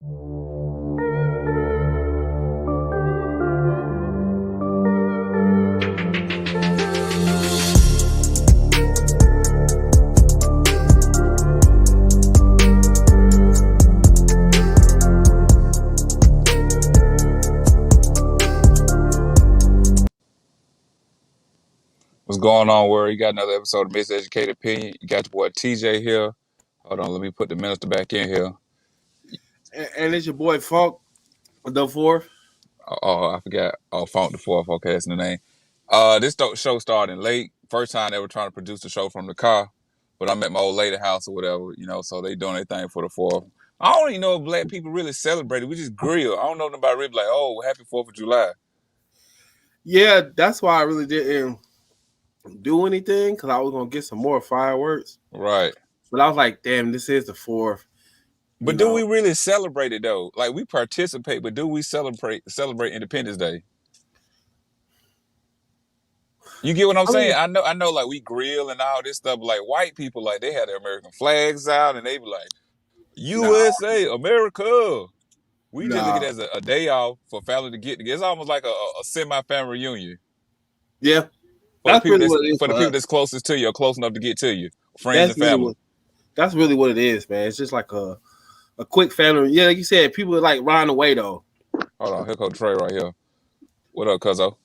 What's going on, World? You got another episode of Miseducated Opinion. You got your boy TJ here. Hold on, let me put the minister back in here. And it's your boy Funk, the fourth. Oh, I forgot. Oh, Funk the Fourth. Okay, that's the name. This show started late. First time they were trying to produce the show from the car, but I'm at my old lady house or whatever, so they doing their thing for the 4th. I don't even know if black people really celebrate it. We just grill. I don't know if nobody really like, oh, happy 4th of July. Yeah, that's why I really didn't do anything, because I was going to get some more fireworks. Right. But I was like, damn, this is the 4th. But do we really celebrate it though? Like, we participate, but do we celebrate Independence Day? You get what I'm saying? I know, like, we grill and all this stuff, but like white people, like, they had their American flags out and they be like, USA, America. We just look at it as a day off for family to get together. It's almost like a semi-family reunion. Yeah. For the people that's closest to you or close enough to get to you. Friends and family. That's really what it is, man. It's just like a quick family. Yeah, like you said, people are like riding away though. Hold on, here comes Trey right here. What up, cuzzo?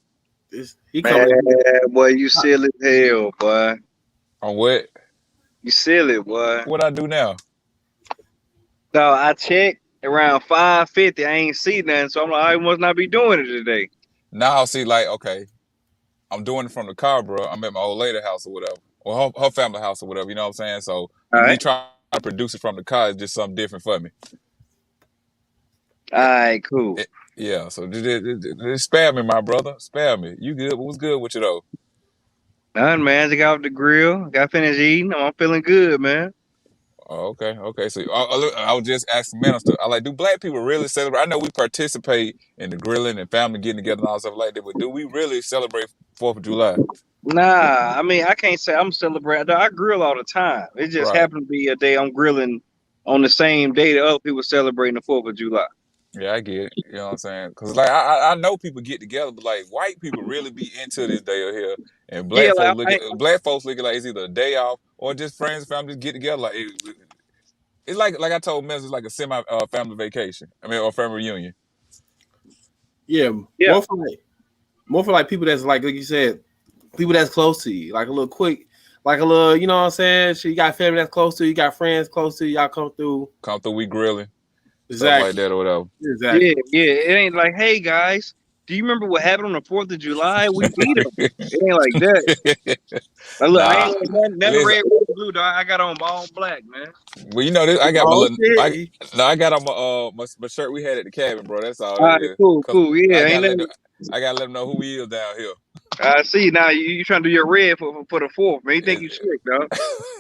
Boy, you silly as hell, boy. On what? You silly, boy. What I do now? No, I checked around 5:50. I ain't see nothing, so I'm like, I must not be doing it today. Now, see, like, okay, I'm doing it from the car, bro. I'm at my old lady house or whatever, or her family house or whatever. You know what I'm saying? So me trying to produce it from the car is just something different for me. All right, cool. Yeah, so just spare me, my brother. Spare me. You good? What's good with you though? None, man. Just got off the grill. Got finished eating. I'm feeling good, man. Oh, okay. So I was just asking minister. I like, do black people really celebrate? I know we participate in the grilling and family getting together and all stuff like that, but do we really celebrate 4th of July? Nah, I mean, I can't say I'm celebrating. I grill all the time. It just happened to be a day I'm grilling on the same day that other people celebrating the 4th of July. Yeah, I get it. You know what I'm saying? Because, like, I know people get together, but, like, white people really be into this day of here. And black folks look at like it's either a day off or just friends and family get together. Like, it's like I told Mez, it's like a semi-family vacation. I mean, or family reunion. Yeah. More for like people that's like you said, people that's close to you. Like a little quick, like a little, you know what I'm saying? So you got family that's close to you, you got friends close to you, y'all come through, we grilling. Exactly. Stuff like that or whatever. Exactly. Yeah. It ain't like, hey guys, do you remember what happened on the 4th of July? We beat them. It ain't like that. Look, I ain't like nothing red, white, and blue, dog. I got on all black, man. Well, you know this. I got I got on my shirt we had at the cabin, bro. That's all. All right, cool. Yeah, I gotta let them know who we is down here. I see. Now you trying to do your red for the 4th, man. You think you slick, dog?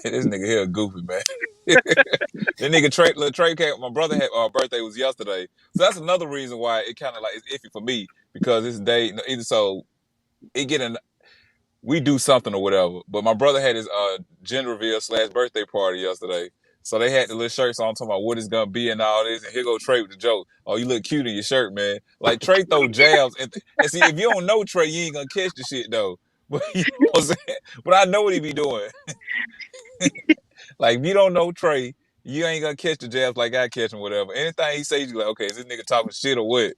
This nigga here goofy, man. That nigga Trey came. My brother had birthday was yesterday, so that's another reason why it kind of like it's iffy for me because this day either so we do something or whatever. But my brother had his gender reveal / birthday party yesterday. So they had the little shirts on talking about what it's gonna be and all this. And here go Trey with the joke. Oh, you look cute in your shirt, man. Like Trey throw jabs. And see, if you don't know Trey, you ain't gonna catch the shit though. But you know what I'm saying? But I know what he be doing. Like if you don't know Trey, you ain't gonna catch the jabs like I catch him, whatever. Anything he says, you like, okay, is this nigga talking shit or what?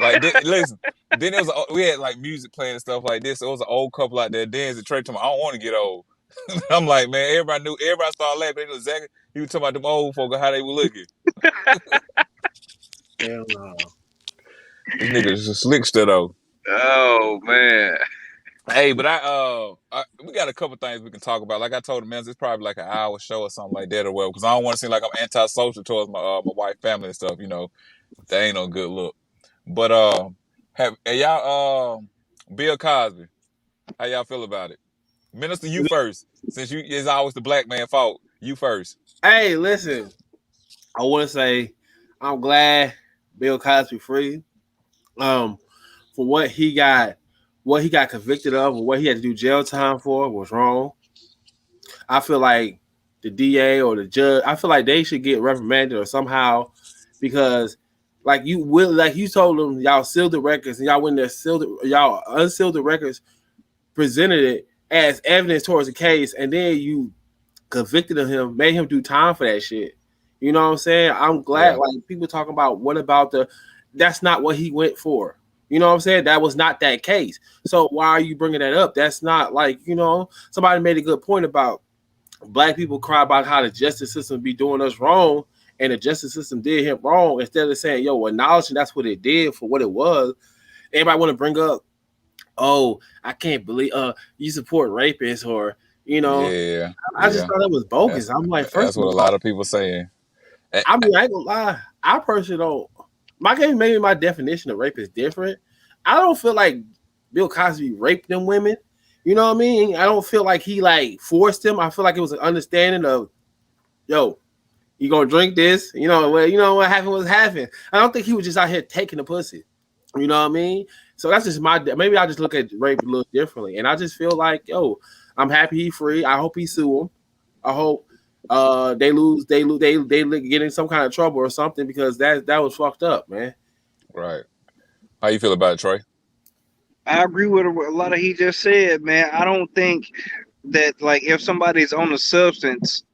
Like, listen. Then we had like music playing and stuff like this. So it was an old couple out there dancing. Trey told me, I don't want to get old. I'm like, man, everybody started laughing. They knew exactly. He was talking about them old folk how they were looking. Hell no. This nigga is a slickster though. Oh man. Hey, but we got a couple things we can talk about. Like I told the man, it's probably like an hour show or something like that or well, because I don't want to seem like I'm antisocial towards my wife, family and stuff. You know, that ain't no good look. But have y'all Bill Cosby? How y'all feel about it? Minister, you first, since it's always the black man fault. You first. Hey, listen, I want to say I'm glad Bill Cosby free. For what he got convicted of, or what he had to do jail time for was wrong. I feel like the DA or the judge, I feel like they should get reprimanded or somehow because like you told them y'all sealed the records and y'all went there y'all unsealed the records, presented it as evidence towards the case, and then you convicted of him, made him do time for that shit. You know what I'm saying? I'm glad like people talking about what about that's not what he went for. You know what I'm saying? That was not that case. So why are you bringing that up? That's not like, somebody made a good point about black people cry about how the justice system be doing us wrong, and the justice system did him wrong, instead of saying, yo, acknowledging that's what it did for what it was. Everybody want to bring up, oh, I can't believe you support rapists, or I just thought it was bogus. I'm like, that's what a lot of people saying. I mean, I ain't gonna lie. I personally don't. Maybe my definition of rape is different. I don't feel like Bill Cosby raped them women. You know what I mean? I don't feel like he like forced them. I feel like it was an understanding of, yo, you gonna drink this? What happened was happened. I don't think he was just out here taking the pussy. You know what I mean? So that's just maybe I just look at rape a little differently, and I just feel like, yo, I'm happy he's free. I hope he sue him. I hope they get in some kind of trouble or something, because that was fucked up, man. Right. How you feel about it, Trey? I agree with a lot of he just said, man. I don't think that like if somebody's on a substance,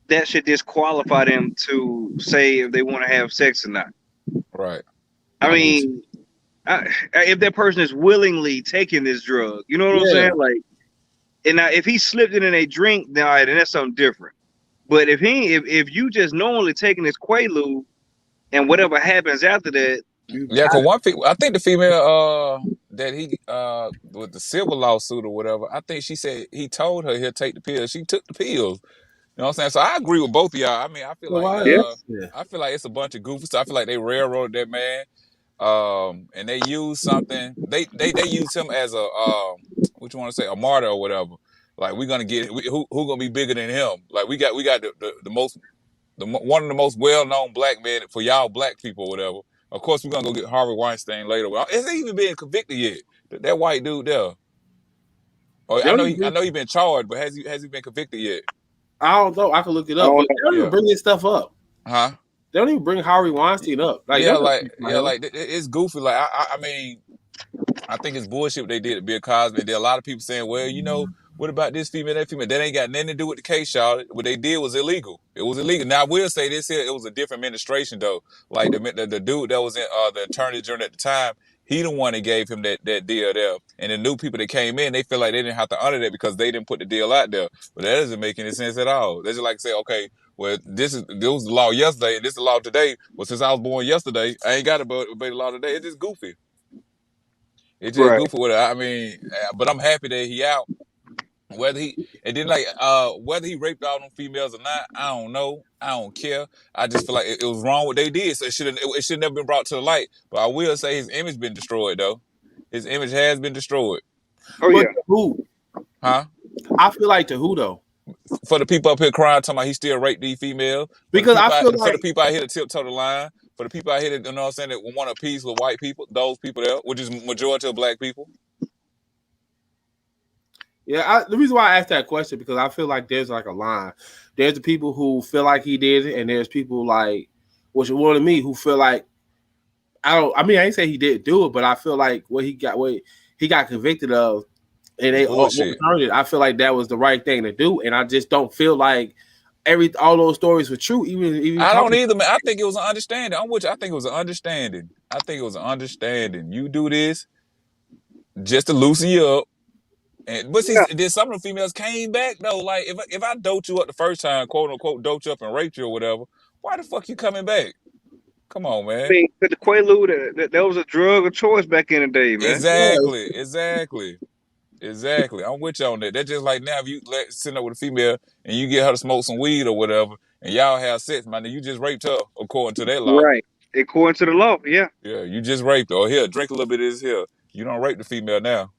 that should disqualify them to say if they want to have sex or not. Right. I mean, if that person is willingly taking this drug, you know what I'm saying? Like, and now if he slipped it in a drink, then all right, then that's something different. But if you just knowingly taking this Quaalude, and whatever happens after that, for one, I think the female that he with the civil lawsuit or whatever, I think she said he told her he'll take the pills. She took the pills. You know what I'm saying? So I agree with both of y'all. I mean, I feel I feel like it's a bunch of goofy stuff. I feel like they railroaded that man, and they used something. They used him as a what you want to say, a martyr or whatever. Like, we're gonna get who gonna be bigger than him? Like, we got the most one of the most well-known black men for y'all black people or whatever. Of course, we're gonna go get Harvey Weinstein later. Well, has he even been convicted yet? That white dude there. I know he been charged, but has he been convicted yet? I don't know. I can look it up. But they don't even bring this stuff up. Huh? They don't even bring Harvey Weinstein up. Like, it's goofy. Like, I mean, I think it's bullshit what they did to Bill Cosby. There are a lot of people saying, well, what about this female, that female? That ain't got nothing to do with the case, y'all. What they did was illegal. It was illegal. Now, I will say this here, it was a different administration, though. Like, the dude that was in the attorney general at the time, he the one that gave him that deal there. And the new people that came in, they feel like they didn't have to honor that because they didn't put the deal out there. But that doesn't make any sense at all. They just like say, okay, well, this was the law yesterday, and this is the law today. Well, since I was born yesterday, I ain't got to obey the law today. It's just goofy. It's just goofy with it. I mean, but I'm happy that he out. Whether he raped all them females or not, I don't know. I don't care. I just feel like it was wrong what they did. So it should never been brought to the light. But I will say his image been destroyed though. His image has been destroyed. Oh yeah. Who? Huh? I feel like to who though? For the people up here crying, talking about he still raped these females. Because for the people out here to tiptoe the line. For the people out here that, you know what I'm saying, that want a peace with white people, those people there, which is majority of black people. Yeah, the reason why I asked that question, because I feel like there's like a line. There's the people who feel like he did it, and there's people like, which are one of me, who feel like I ain't say he didn't do it, but I feel like what he got convicted of, and they overturned it. I feel like that was the right thing to do, and I just don't feel like all those stories were true. Even I don't either, man. I think it was an understanding. I think it was an understanding. I think it was an understanding. You do this just to loosen you up. But see, then some of the females came back though. Like, if I dote you up the first time, quote unquote, dote you up and raped you or whatever, why the fuck you coming back? Come on, man. I mean, the Quaalude, that was a drug of choice back in the day, man. Exactly. I'm with you on that. That's just like now if you sit up with a female and you get her to smoke some weed or whatever, and y'all have sex, man, you just raped her according to that law. Right. According to the law, yeah. Yeah, you just raped her. Or here, drink a little bit of this here. You don't rape the female now.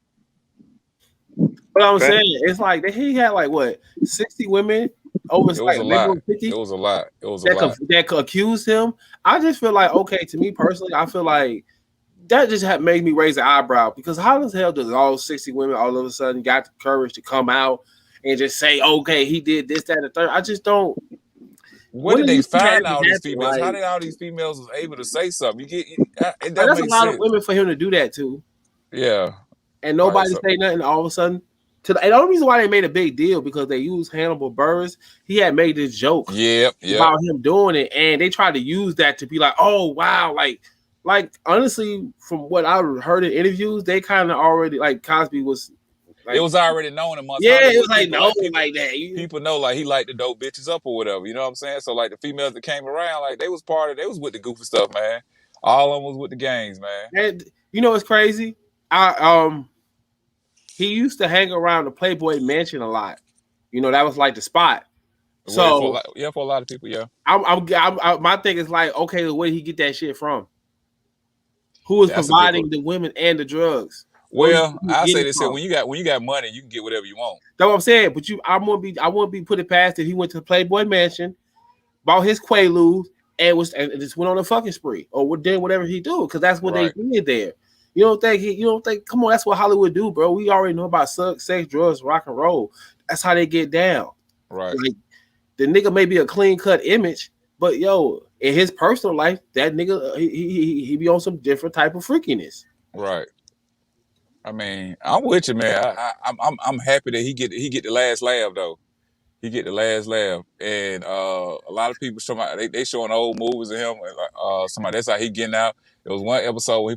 But I'm saying, it's like he had like what 60 women over. It was a lot. It was a lot. That accused him. I just feel like, okay, to me personally, I feel like that just made me raise an eyebrow, because how the hell does all 60 women all of a sudden got the courage to come out and just say, okay, he did this, that, and the third? I just don't. Where did they find all these happen? females? How Like, did all these females was able to say something? It like, don't that's a make lot of sense. women for him to do that to. Yeah. And nobody say nothing all of a sudden. And the only reason why they made a big deal because they used Hannibal Buress. He had made this joke about him doing it, and they tried to use that to be like, "Oh wow!" Like honestly, from what I heard in interviews, they kind of already like Cosby was. Like, it was already known amongst Hollywood. It was like people, no, like that. People know like he liked to dope bitches up or whatever. You know what I'm saying? So like the females that came around, like they was with the goofy stuff, man. All of them was with the gangs, man. And you know what's crazy? He used to hang around the Playboy Mansion a lot. You know, that was like the spot. So for a lot of people, yeah. My thing is like, okay, where did he get that shit from? Who is providing the women and the drugs? Well, I say this: when you got money, you can get whatever you want. That's what I'm saying. But I wouldn't be put it past if he went to the Playboy Mansion, bought his Quaaludes, and just went on a fucking spree or did whatever he do because that's what they did there. You don't think? Come on, that's what Hollywood do, bro. We already know about sex, drugs, rock and roll. That's how they get down. Right. Like the nigga may be a clean cut image, but yo, in his personal life, that nigga he be on some different type of freakiness. Right. I mean, I'm with you, man. I'm happy that he get the last laugh though. He get the last laugh, and a lot of people they showing old movies of him. Somebody that's how he getting out. There was one episode where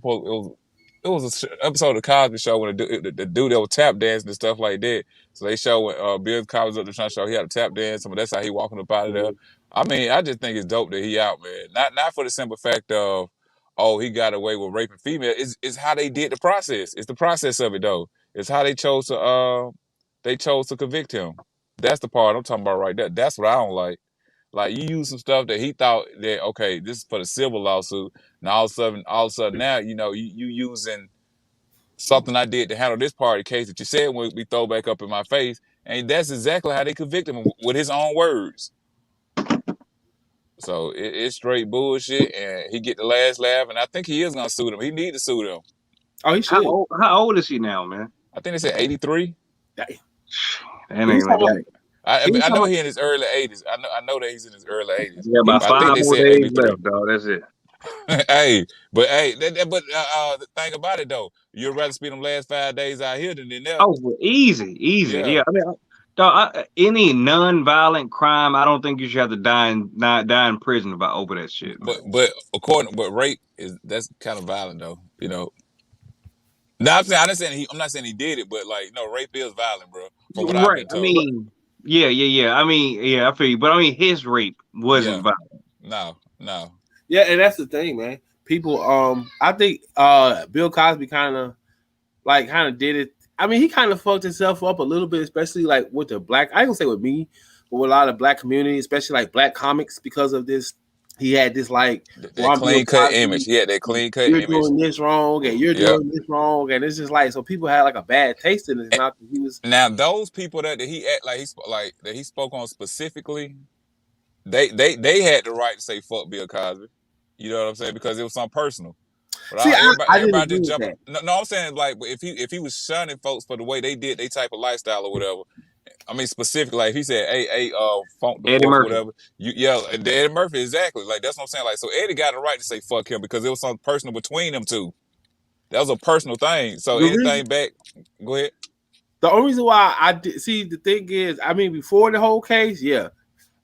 it was an episode of the Cosby Show when the dude that was tap dancing and stuff like that. So they show when Bill Cosby was up there trying to show he had a tap dance. That's how he walking up out of there. I mean, I just think it's dope that he out, man. Not for the simple fact of, oh, he got away with raping female. It's how they did the process. It's the process of it though. It's how they chose to convict him. That's the part I'm talking about right there. That's what I don't like. Like you use some stuff that he thought that okay, this is for the civil lawsuit. Now all of a sudden now you using something I did to handle this part of the case that you said would be throw back up in my face, and that's exactly how they convict him with his own words. So it's straight bullshit, and he get the last laugh, and I think he is gonna sue them. He need to sue them. Oh, he should. How old is he now, man? I think they said 83. I know he in his early 80s. I know that he's in his early 80s. Yeah, about 5 more days left, dog. That's it. The thing about it though, you'd rather spend them last 5 days out here than never. Oh, easy. Yeah. I mean, dog, any non-violent crime, I don't think you should have to die in prison over that shit. Man. But rape that's kind of violent though. You know. No, I'm not saying he did it, but like rape is violent, bro. From what I've been told. I mean, yeah. I mean, yeah, I feel you, but I mean, his rape wasn't violent. No. Yeah, and that's the thing, man. People, I think Bill Cosby kind of did it. I mean, he kind of fucked himself up a little bit, especially like with the black. I ain't gonna say with me, but with a lot of black community, especially like black comics, because of this. He had this like clean cut image. He had that clean cut image. You're doing this wrong, and you're doing this wrong, and it's just like so people had like a bad taste in his mouth. He was now those people that he that he spoke on specifically. They had the right to say fuck Bill Cosby. You know what I'm saying? Because it was something personal. But see, everybody just jumping. No, I'm saying like if he was shunning folks for the way they did they type of lifestyle or whatever. I mean, specifically, like he said, funk the Eddie Murphy. Whatever. Eddie Murphy, exactly. Like that's what I'm saying. Like, so Eddie got the right to say fuck him because it was something personal between them two. That was a personal thing. So back, go ahead. The only reason why I did see the thing is, I mean, before the whole case, yeah.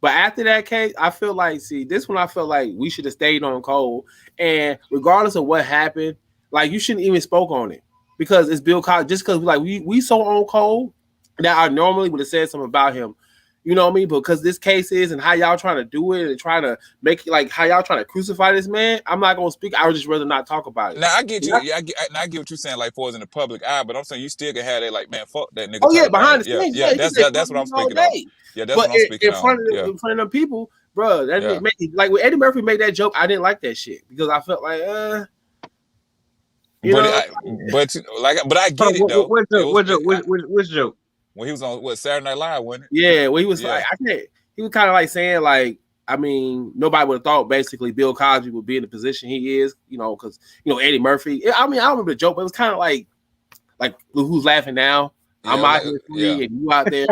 But after that case, I feel like, this one I felt like we should have stayed on Cole. And regardless of what happened, like you shouldn't even spoke on it because it's Bill Cosby. Just because like we so on Cole that I normally would have said something about him. You know what I mean? Because this case is and how y'all trying to do it and trying to make it like how y'all trying to crucify this man. I'm not gonna speak. I would just rather not talk about it. Now I get you. I get what you're saying. Like for us in the public eye, but I'm saying you still can have that. Like man, fuck that nigga. Oh yeah, behind the scenes. Yeah. That's what I'm speaking of. Yeah, that's what I'm speaking in front of them people, bro. That like when Eddie Murphy made that joke, I didn't like that shit because I felt like but I get it though. Which joke? When he was on Saturday Night Live, wasn't it? Yeah, when he was like, he was kind of like saying like, I mean, nobody would have thought basically Bill Cosby would be in the position he is, because Eddie Murphy. I mean, I don't remember the joke, but it was kind of like who's laughing now? I'm out here free and you out there.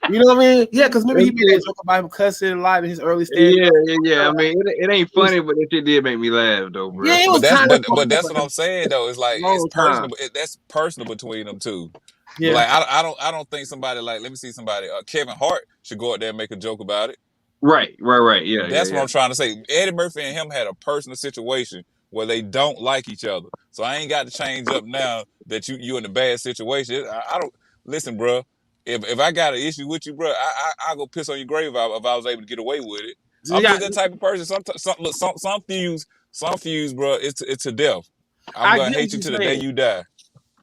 You know what I mean? Yeah, because remember he made that joke about him cussing a lot in his early stage. Yeah. I mean, it ain't funny, but it did make me laugh though, bro. Yeah, it was but that's what I'm saying though. It's like it's personal. That's personal between them two. Yeah. But like I don't think somebody like let me see somebody. Kevin Hart should go out there and make a joke about it. Right. Yeah. That's what I'm trying to say. Eddie Murphy and him had a personal situation where they don't like each other. So I ain't got to change up now that you in a bad situation. I don't listen, bro. If I got an issue with you, bro, I go piss on your grave if I was able to get away with it. I'm just that type of person. Some fuse, bro. It's to death. I'm gonna hate you to the day you die.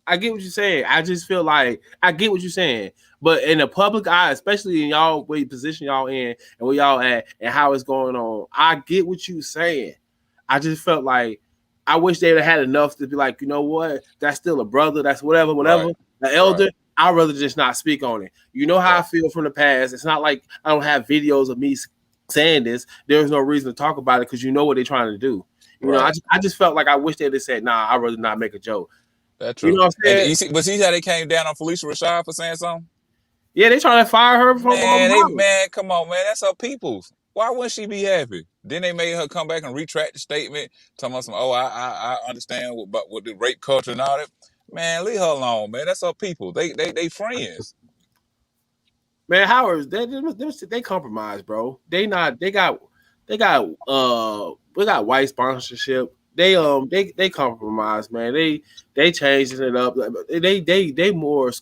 I get what you're saying. I just feel like I get what you're saying, but in the public eye, especially in y'all where you position y'all in and where y'all at and how it's going on, I get what you're saying. I just felt like I wish they'd have had enough to be like, you know what, that's still a brother, that's whatever, right. The elder. Right. I'd rather just not speak on it. You know how I feel from the past. It's not like I don't have videos of me saying this. There's no reason to talk about it because you know what they're trying to do. You know, I just felt like I wish they'd have said, nah, I'd rather not make a joke. That's true. You know what I'm saying? But see how they came down on Felicia Rashad for saying something? Yeah, they trying to fire her from man, come on, man. That's her people's. Why wouldn't she be happy? Then they made her come back and retract the statement, talking about some, I understand what the rape culture and all that. Man, leave her alone, man. That's her people. They friends. Man, Howard, they compromised, bro. They got white sponsorship. They compromised, man. They changed it up. They more.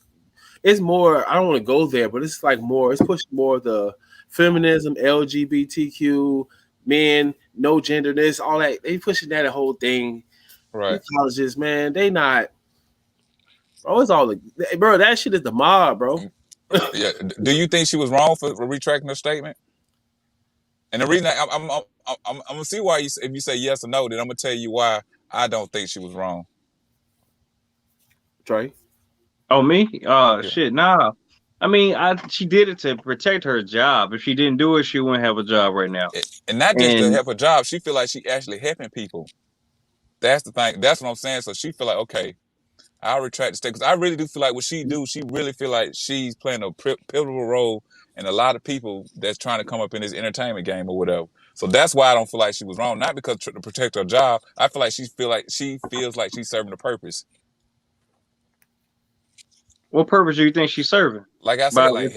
It's more. I don't want to go there, but it's like more. It's pushing more the feminism, LGBTQ, men, no genderness, all that. They pushing that whole thing. Right. These colleges, man, they not. Bro, it's all bro. That shit is the mob, bro. Yeah. Do you think she was wrong for retracting her statement? And the reason I'm gonna see why if you say yes or no, then I'm gonna tell you why I don't think she was wrong. Trey. Oh, me? Shit, nah. I mean, she did it to protect her job. If she didn't do it, she wouldn't have a job right now. And not just to help her job, she feel like she actually helping people. That's the thing. That's what I'm saying. So she feel like, okay, I'll retract the statement. Because I really do feel like what she do, she really feel like she's playing a pivotal role in a lot of people that's trying to come up in this entertainment game or whatever. So that's why I don't feel like she was wrong. Not because to protect her job. I feel like she feels like she's serving a purpose. What purpose do you think she's serving? Like I said, like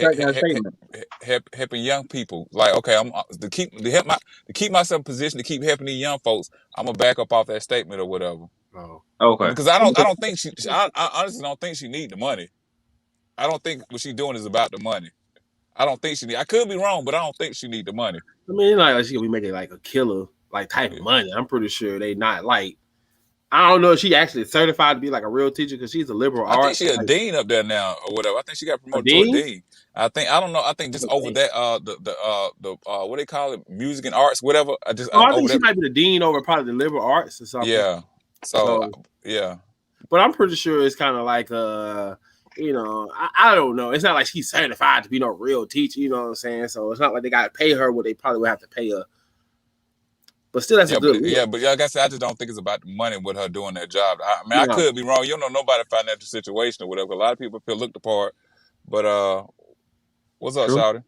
helping young people. Like, okay, I'm to keep myself in position to keep helping these young folks. I'm gonna back up off that statement or whatever. Oh, okay. Because I don't think I honestly don't think she need the money. I don't think what she's doing is about the money. I don't think she need. I could be wrong, but I don't think she need the money. I mean, like she gonna be making like a killer like type of money. I'm pretty sure they not like. I don't know if she actually certified to be like a real teacher because she's a liberal arts. I think she's a dean up there now or whatever. I think she got promoted to a dean. I don't know. I think just over that the what they call it, music and arts, whatever. I think she might be the dean over probably the liberal arts or something. Yeah. So yeah. But I'm pretty sure it's kind of like you know, I don't know. It's not like she's certified to be no real teacher. You know what I'm saying? So it's not like they got to pay her what they probably would have to pay her. But still, that's a good. But like I said, I just don't think it's about the money with her doing that job. I mean, I could be wrong. You don't know nobody's financial situation or whatever. A lot of people feel looked apart. But what's up, Shawty?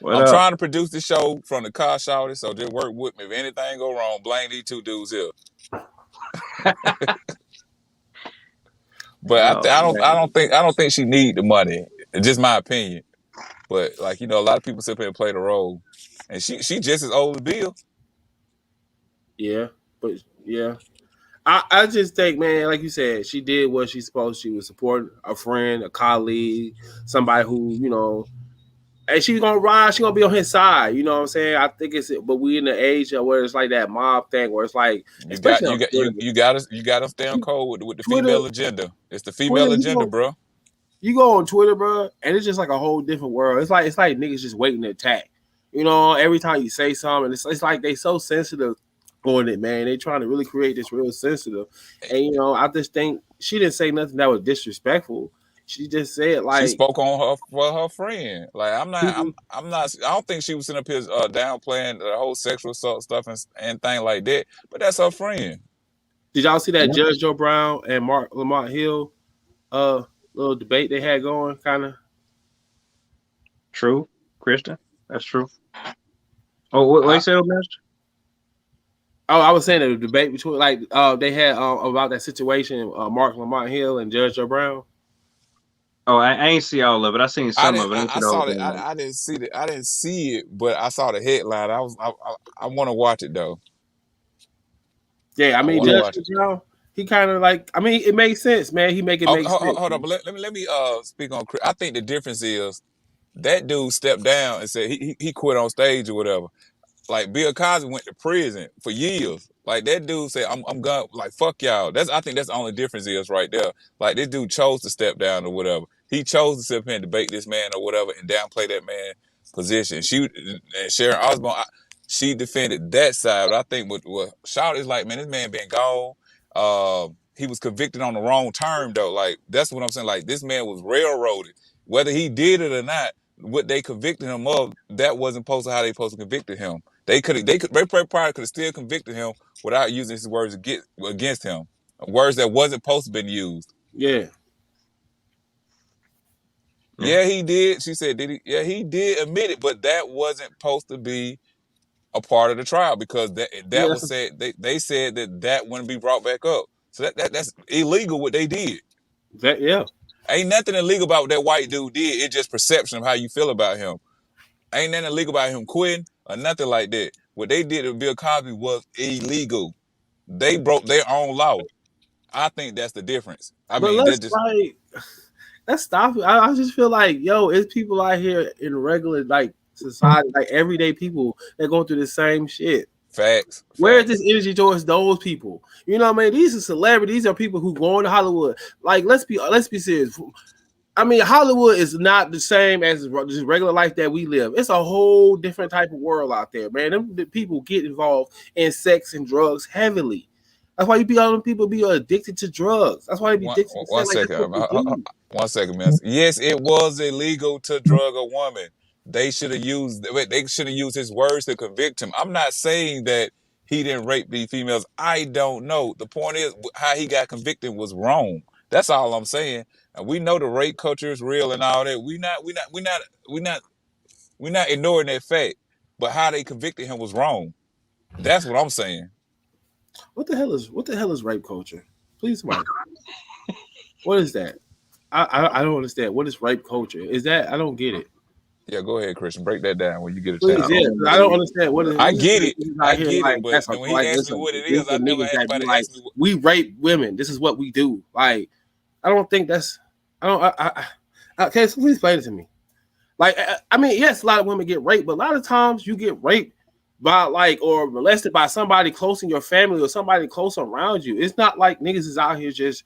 I'm trying to produce this show from the car, Shawty. So just work with me. If anything go wrong, blame these two dudes here. But I don't think she need the money. It's just my opinion. But like, you know, a lot of people sit there and play the role, and she just as old as Bill. Yeah, but yeah, I just think, man, like you said, she did what she's supposed to. She was supporting a friend, a colleague, somebody who, you know, and she's gonna ride. She's gonna be on his side. You know what I'm saying? I think but we in the age where it's like that mob thing, where it's like you gotta stay on code with the Twitter, female agenda. It's the female agenda, bro. You go on Twitter, bro, and it's just like a whole different world. It's like niggas just waiting to attack. You know, every time you say something, it's like they so sensitive on it, man. They trying to really create this real sensitive. And you know, I just think she didn't say nothing that was disrespectful. She just said like she spoke on her for her friend. Like I'm not. I don't think she was sitting up here downplaying the whole sexual assault stuff and thing like that. But that's her friend. Did y'all see that Judge Joe Brown and Lamont Hill little debate they had going? Kind of. True, Christian. That's true. Oh, what you said, Master? Oh, I was saying the debate between like they had about that situation, Mark Lamont Hill and Judge Joe Brown. Oh, I ain't see all of it. I seen some of it. I saw it. I didn't see it. I didn't see it, but I saw the headline. I want to watch it though. Yeah, I mean Judge Joe Brown. He kind of like. I mean, it makes sense, man. He make it make sense. Hold on, but let me speak on. I think the difference is that dude stepped down and said he quit on stage or whatever. Like Bill Cosby went to prison for years. Like that dude said, I'm gone. Like fuck y'all. I think that's the only difference is right there. Like this dude chose to step down or whatever. He chose to sit here and debate this man or whatever and downplay that man's position. And Sharon Osbourne, she defended that side. But I think what Shout is like, man, this man been gone. He was convicted on the wrong term though. Like that's what I'm saying. Like this man was railroaded, whether he did it or not. What they convicted him of, that wasn't supposed to how they supposed to convict him. They probably could have still convicted him without using his words against him. Words that wasn't supposed to have been used. Yeah. Yeah, he did. She said, did he? Yeah, he did admit it, but that wasn't supposed to be a part of the trial because that was said. They said that wouldn't be brought back up. So that's illegal what they did. Ain't nothing illegal about what that white dude did. It's just perception of how you feel about him. Ain't nothing illegal about him quitting or nothing like that. What they did to Bill Cosby was illegal. They broke their own law. I think that's the difference. Let's stop it. I just feel like, it's people out here in regular like society, like everyday people that go through the same shit. Facts. Where is this energy towards those people? You know what I mean? These are celebrities. These are people who go into Hollywood. Like, let's be serious. I mean, Hollywood is not the same as just regular life that we live. It's a whole different type of world out there, man. The people get involved in sex and drugs heavily. That's why people be addicted to drugs. That's why they be addicted to sex. One second, man. Yes, it was illegal to drug a woman. They should have used his words to convict him. I'm not saying that he didn't rape these females. I don't know. The point is how he got convicted was wrong. That's all I'm saying. And we know the rape culture is real and all that. We're not ignoring that fact. But how they convicted him was wrong. That's what I'm saying. What the hell is rape culture? Please, Mike. What is that? I don't understand. What is rape culture? Is that I don't get it. Yeah, go ahead, Christian. Break that down when you get a chance. Yeah, I don't understand what. I get it. But when he asked me what it is, I never had anybody ask me. We rape women. This is what we do. Like, I don't think that's. Okay, so please explain it to me. Like, I mean, yes, a lot of women get raped, but a lot of times you get raped by or molested by somebody close in your family or somebody close around you. It's not like niggas is out here just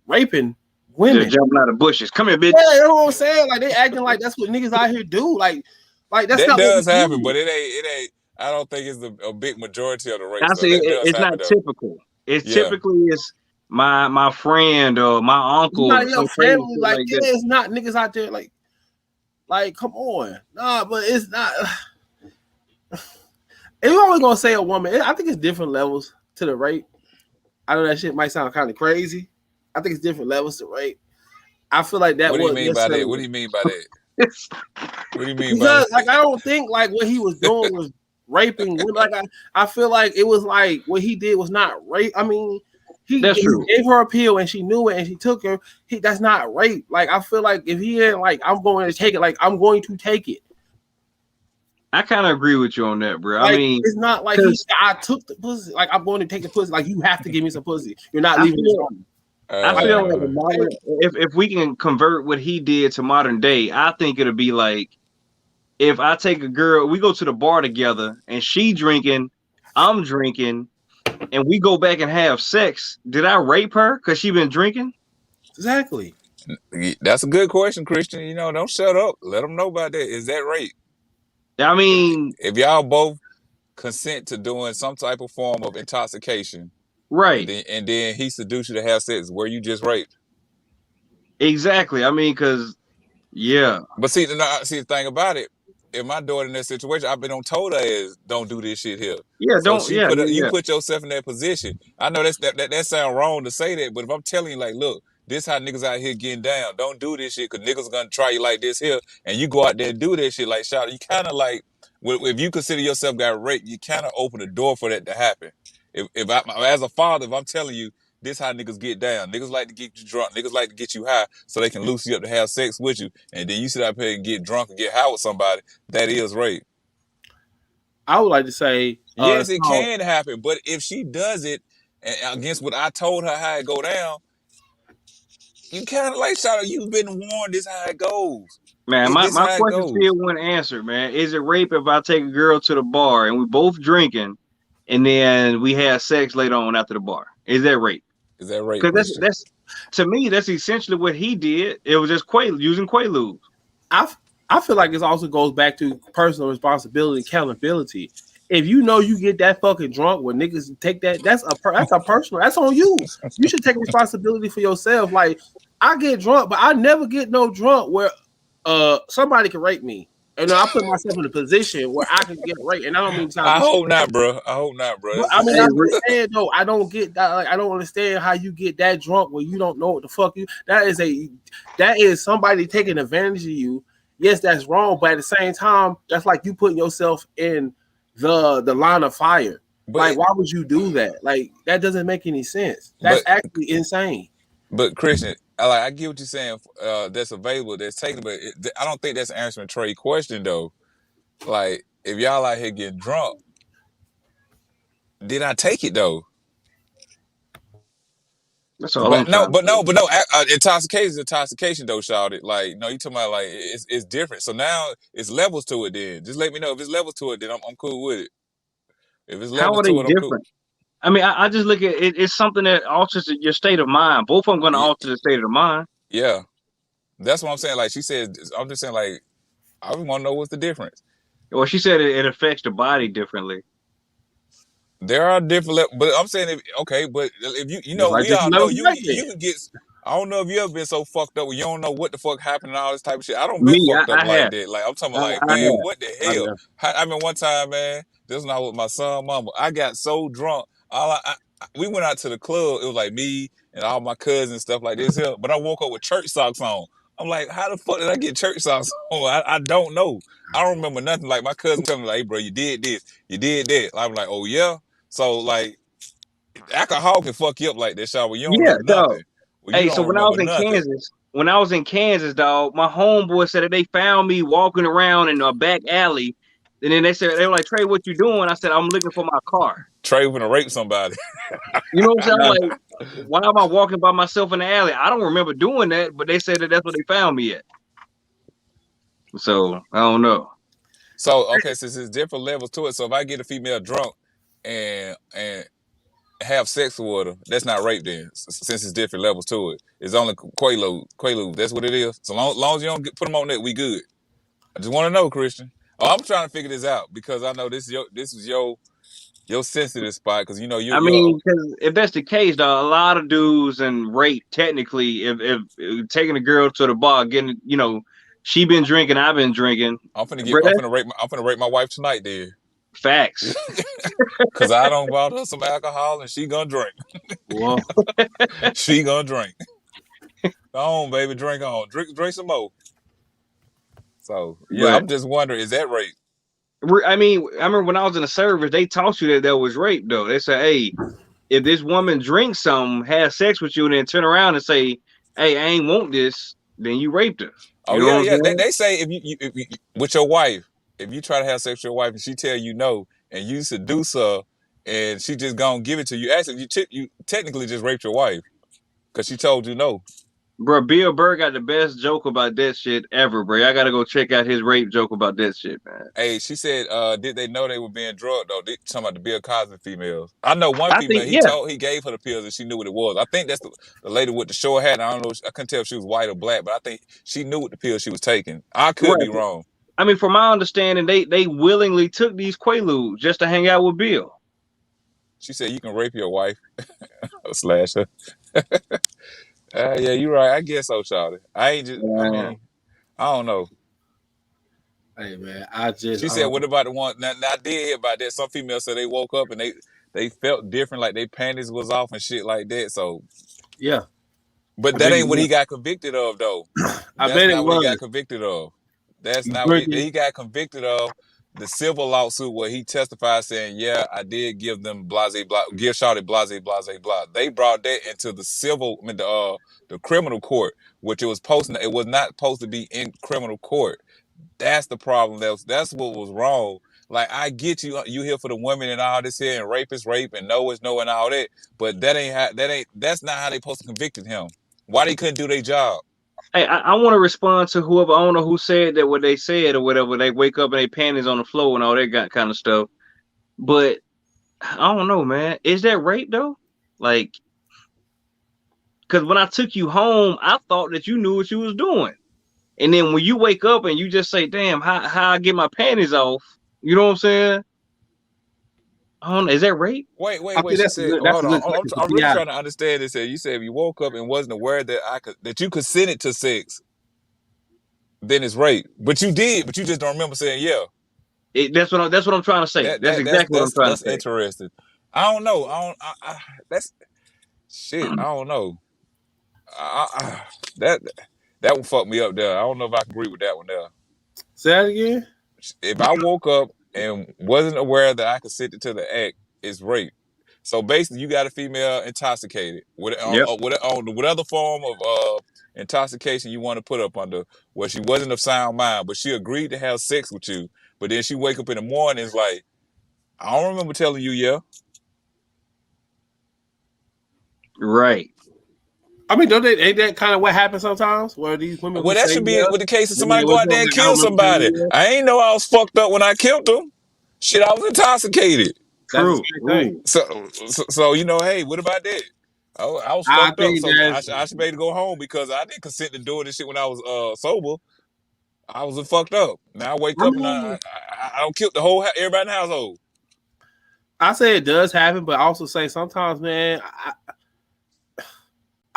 raping women. Just jumping out of bushes. Come here, bitch. Yeah, you know what I'm saying? Like they acting like that's what niggas out here do. Like that's that not does happen, but it ain't. I don't think it's a big majority of the rape. It's not typical. It's typically it's my friend or my uncle. It's not your family. Like it's not niggas out there. Like come on, nah, but it's not. And you're always gonna say a woman. I think it's different levels to the rape. I know that shit might sound kind of crazy. I think it's different levels to rape. I feel like that. What do you mean by that? What do you mean by that? What do you mean by that? Like I don't think like what he was doing was raping. Like I feel like it was like what he did was not rape. I mean, he gave her a pill and she knew it and she took her. That's not rape. Like I feel like if he ain't like I'm going to take it. Like I'm going to take it. I kind of agree with you on that, bro. Like, I mean, it's not like I took the pussy. Like I'm going to take the pussy. Like you have to give me some pussy. You're not leaving this home. I feel like if we can convert what he did to modern day, I think it'll be like if I take a girl, we go to the bar together, and she drinking, I'm drinking, and we go back and have sex. Did I rape her because she been drinking? Exactly. That's a good question, Christian. You know, don't shut up. Let them know about that. Is that rape? I mean, if y'all both consent to doing some type of form of intoxication, right, and then he seduced you to have sex, where you just raped. Exactly. I mean, because But see, the thing about it, if my daughter in that situation, I've been told her is don't do this shit here. Yeah, so don't. You put yourself in that position. I know that sounds wrong to say that, but if I'm telling you, like, look, this how niggas out here getting down. Don't do this shit because niggas gonna try you like this here, and you go out there and do that shit. Like, shout, you kind of like, if you consider yourself got raped, you kind of open the door for that to happen. If I, as a father, if I'm telling you, this how niggas get down. Niggas like to get you drunk. Niggas like to get you high so they can loose you up to have sex with you, and then you sit out here and get drunk and get high with somebody. That is rape. I would like to say, yes, it can happen, but if she does it against what I told her how it go down, you kind of like, shout out, you've been warned. This how it goes. Man, my question still wasn't answered, man. Is it rape if I take a girl to the bar and we both drinking, and then we have sex later on after the bar? Is that rape? Is that rape? Because that's to me, that's essentially what he did. It was just using Quaaludes. I feel like it also goes back to personal responsibility, accountability. If you know you get that fucking drunk when niggas take that, that's a personal, that's on you. You should take responsibility for yourself. Like, I get drunk, but I never get no drunk where somebody can rape me. And I put myself in a position where I can get raped. And I don't mean to I hope not, bro. I hope not, bro. But, I mean, I understand though. I don't get that. Like, I don't understand how you get that drunk where you don't know what the fuck you. That is somebody taking advantage of you. Yes, that's wrong, but at the same time, that's like you putting yourself in the line of fire. But, like, why would you do that? Like, that doesn't make any sense. That's actually insane. But Christian, I get what you're saying. That's available, that's taken, but I don't think that's answering Trey's question though. Like, if y'all out here getting drunk, did I take it though? That's all. But no. Intoxication is intoxication though, shawty. Like, no, you talking about like it's different. So now it's levels to it. Then just let me know if it's levels to it. Then I'm cool with it. If it's levels to it, I'm cool. I mean, I just look at it. It's something that alters your state of mind. Both of them going to alter the state of the mind. Yeah, that's what I'm saying. Like she said, I'm just saying, like, I want to know what's the difference. Well, she said it affects the body differently. There are different, but I'm saying, but if you know, like we all know you can get. I don't know if you ever been so fucked up where you don't know what the fuck happened and all this type of shit. I don't been fucked up like that. Like, I'm talking about, like, man, what the hell? I mean, one time, man, this was not with my son, mama. I got so drunk. We went out to the club. It was like me and all my cousins and stuff like this here. But I woke up with church socks on. I'm like, how the fuck did I get church socks on? I don't know. I don't remember nothing. Like, my cousin told me, like, hey, bro, you did this, you did that. I'm like, oh yeah. So, like, alcohol can fuck you up like that, Shaw. You don't know nothing. Well, hey, so when I was in Kansas, dog, my homeboy said that they found me walking around in a back alley. And then they were like, Trey, what you doing? I said, I'm looking for my car. Trey gonna rape somebody. You know what I'm saying? Like, why am I walking by myself in the alley? I don't remember doing that, but they said that that's what they found me at. So I don't know. So okay, since it's different levels to it. So if I get a female drunk and have sex with her, that's not rape then, since it's different levels to it. It's only Quaalude. That's what it is. So long as you don't put them on that, we good. I just want to know, Christian. Oh, I'm trying to figure this out because I know this is your sensitive spot because you know you. I mean, because if that's the case, though, a lot of dudes and rape technically, if taking a girl to the bar, getting, you know, she been drinking, I've been drinking. I'm finna rape my wife tonight, then. Facts. Cause I don't bought her some alcohol and she gonna drink. Whoa. She gonna drink. Go on, baby, drink on. Drink some more. So yeah, I'm just wondering, is that rape? I mean, I remember when I was in the service, they taught you that was rape though. They said, hey, if this woman drinks something, has sex with you, and then turn around and say, hey, I ain't want this, then you raped her. Oh yeah. They say if you with your wife, if you try to have sex with your wife and she tell you no, and you seduce her, and she just gonna give it to you, actually you technically just raped your wife because she told you no. Bro, Bill Burr got the best joke about that shit ever, bro. I gotta go check out his rape joke about that shit, man. Hey, she said, did they know they were being drugged though? They talking about the Bill Cosby females. I know one female, he gave her the pills and she knew what it was. I think that's the lady with the short hat. I don't know, I couldn't tell if she was white or black, but I think she knew what the pills she was taking. I could be wrong. I mean, from my understanding, they willingly took these Quaaludes just to hang out with Bill. She said, you can rape your wife. Slash her. Yeah, you're right. I guess so, Charlie. I mean, I don't know. Hey man, she said, what about the one? Now I did hear about that. Some females said they woke up and they felt different, like their panties was off and shit like that. So yeah. But that ain't what he got convicted of, though. I That's bet it not what he got was. convicted of. That's You not what drinking. he got convicted of. The civil lawsuit where he testified saying, "Yeah, I did give them blase blah, give Shawty blase blase blah." They brought that into the civil, I mean, the criminal court, which it was posting. It was not supposed to be in criminal court. That's the problem. That's what was wrong. Like, I get you here for the women and all this here, and rape is rape, and no is no, and all that. But that's not how they supposed to convicted him. Why they couldn't do their job? Hey, I want to respond to whoever, I don't know who said that, what they said or whatever. They wake up and they panties on the floor and all that kind of stuff. But I don't know, man. Is that rape though? Like, because when I took you home, I thought that you knew what you was doing. And then when you wake up and you just say, "Damn, how I get my panties off?" You know what I'm saying? I don't know. Is that rape? Wait. She That's said, that's "Hold a on. good question. I'm really trying to understand this. Here. You said if you woke up and wasn't aware that you consented to sex, then it's rape. But you did. But you just don't remember saying yeah. That's what I'm trying to say. That's exactly what I'm trying to That's say. interesting. I don't know. That's shit. I don't know. That that one fucked me up there. I don't know if I can agree with that one there. Say that again. If I woke up and wasn't aware that I consented to the act, it's rape. So basically, you got a female intoxicated with Yep. whatever form of intoxication you want to put up under, where she wasn't of sound mind, but she agreed to have sex with you. But then she wake up in the morning, and it's like, I don't remember telling you, yeah. Right. I mean, ain't that kind of what happens sometimes? Where these women, Well, that say, should be yeah, with the case of and somebody then go what's out there wrong? and Like, I don't kill remember telling somebody. you, yeah. I ain't know I was fucked up when I killed them. Shit, I was intoxicated. That's True. the same thing. So you know, hey, what about that? I was I fucked up, think so that's. I should be able to go home because I didn't consent to doing this shit when I was sober. I was fucked up. Now I wake I up and mean, I don't kill the whole everybody in the household. I say it does happen, but I also say sometimes, man,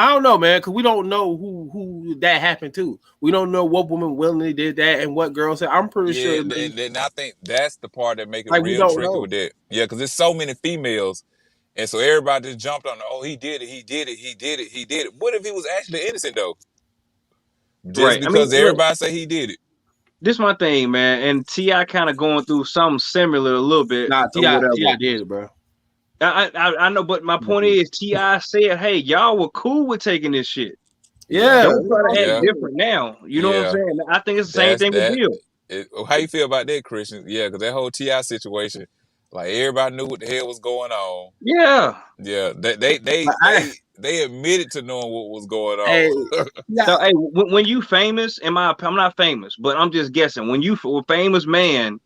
I don't know, man, because we don't know who that happened to. We don't know what woman willingly did that and what girl said. I'm pretty sure. And I think that's the part that make it Like, we real don't tricky know. with that. Yeah, because there's so many females, and so everybody just jumped on. Oh, he did it. He did it. He did it. He did it. What if he was actually innocent though? Just Right. I mean, because look, everybody say he did it. this is my thing, man. And T.I. kind of going through something similar a little bit Nah, or T.I. whatever. did it, bro. I know, but my point is, T.I. said, "Hey, y'all were cool with taking this shit. Yeah. Don't try to act Yeah. different now." You know what I'm saying? I think it's the same thing with Bill. How you feel about that, Christian? Yeah, because that whole T.I. situation, like everybody knew what the hell was going on. Yeah. Yeah, they admitted to knowing what was going on. Hey, So, hey, when you famous, I'm not famous, but I'm just guessing. When you a famous man,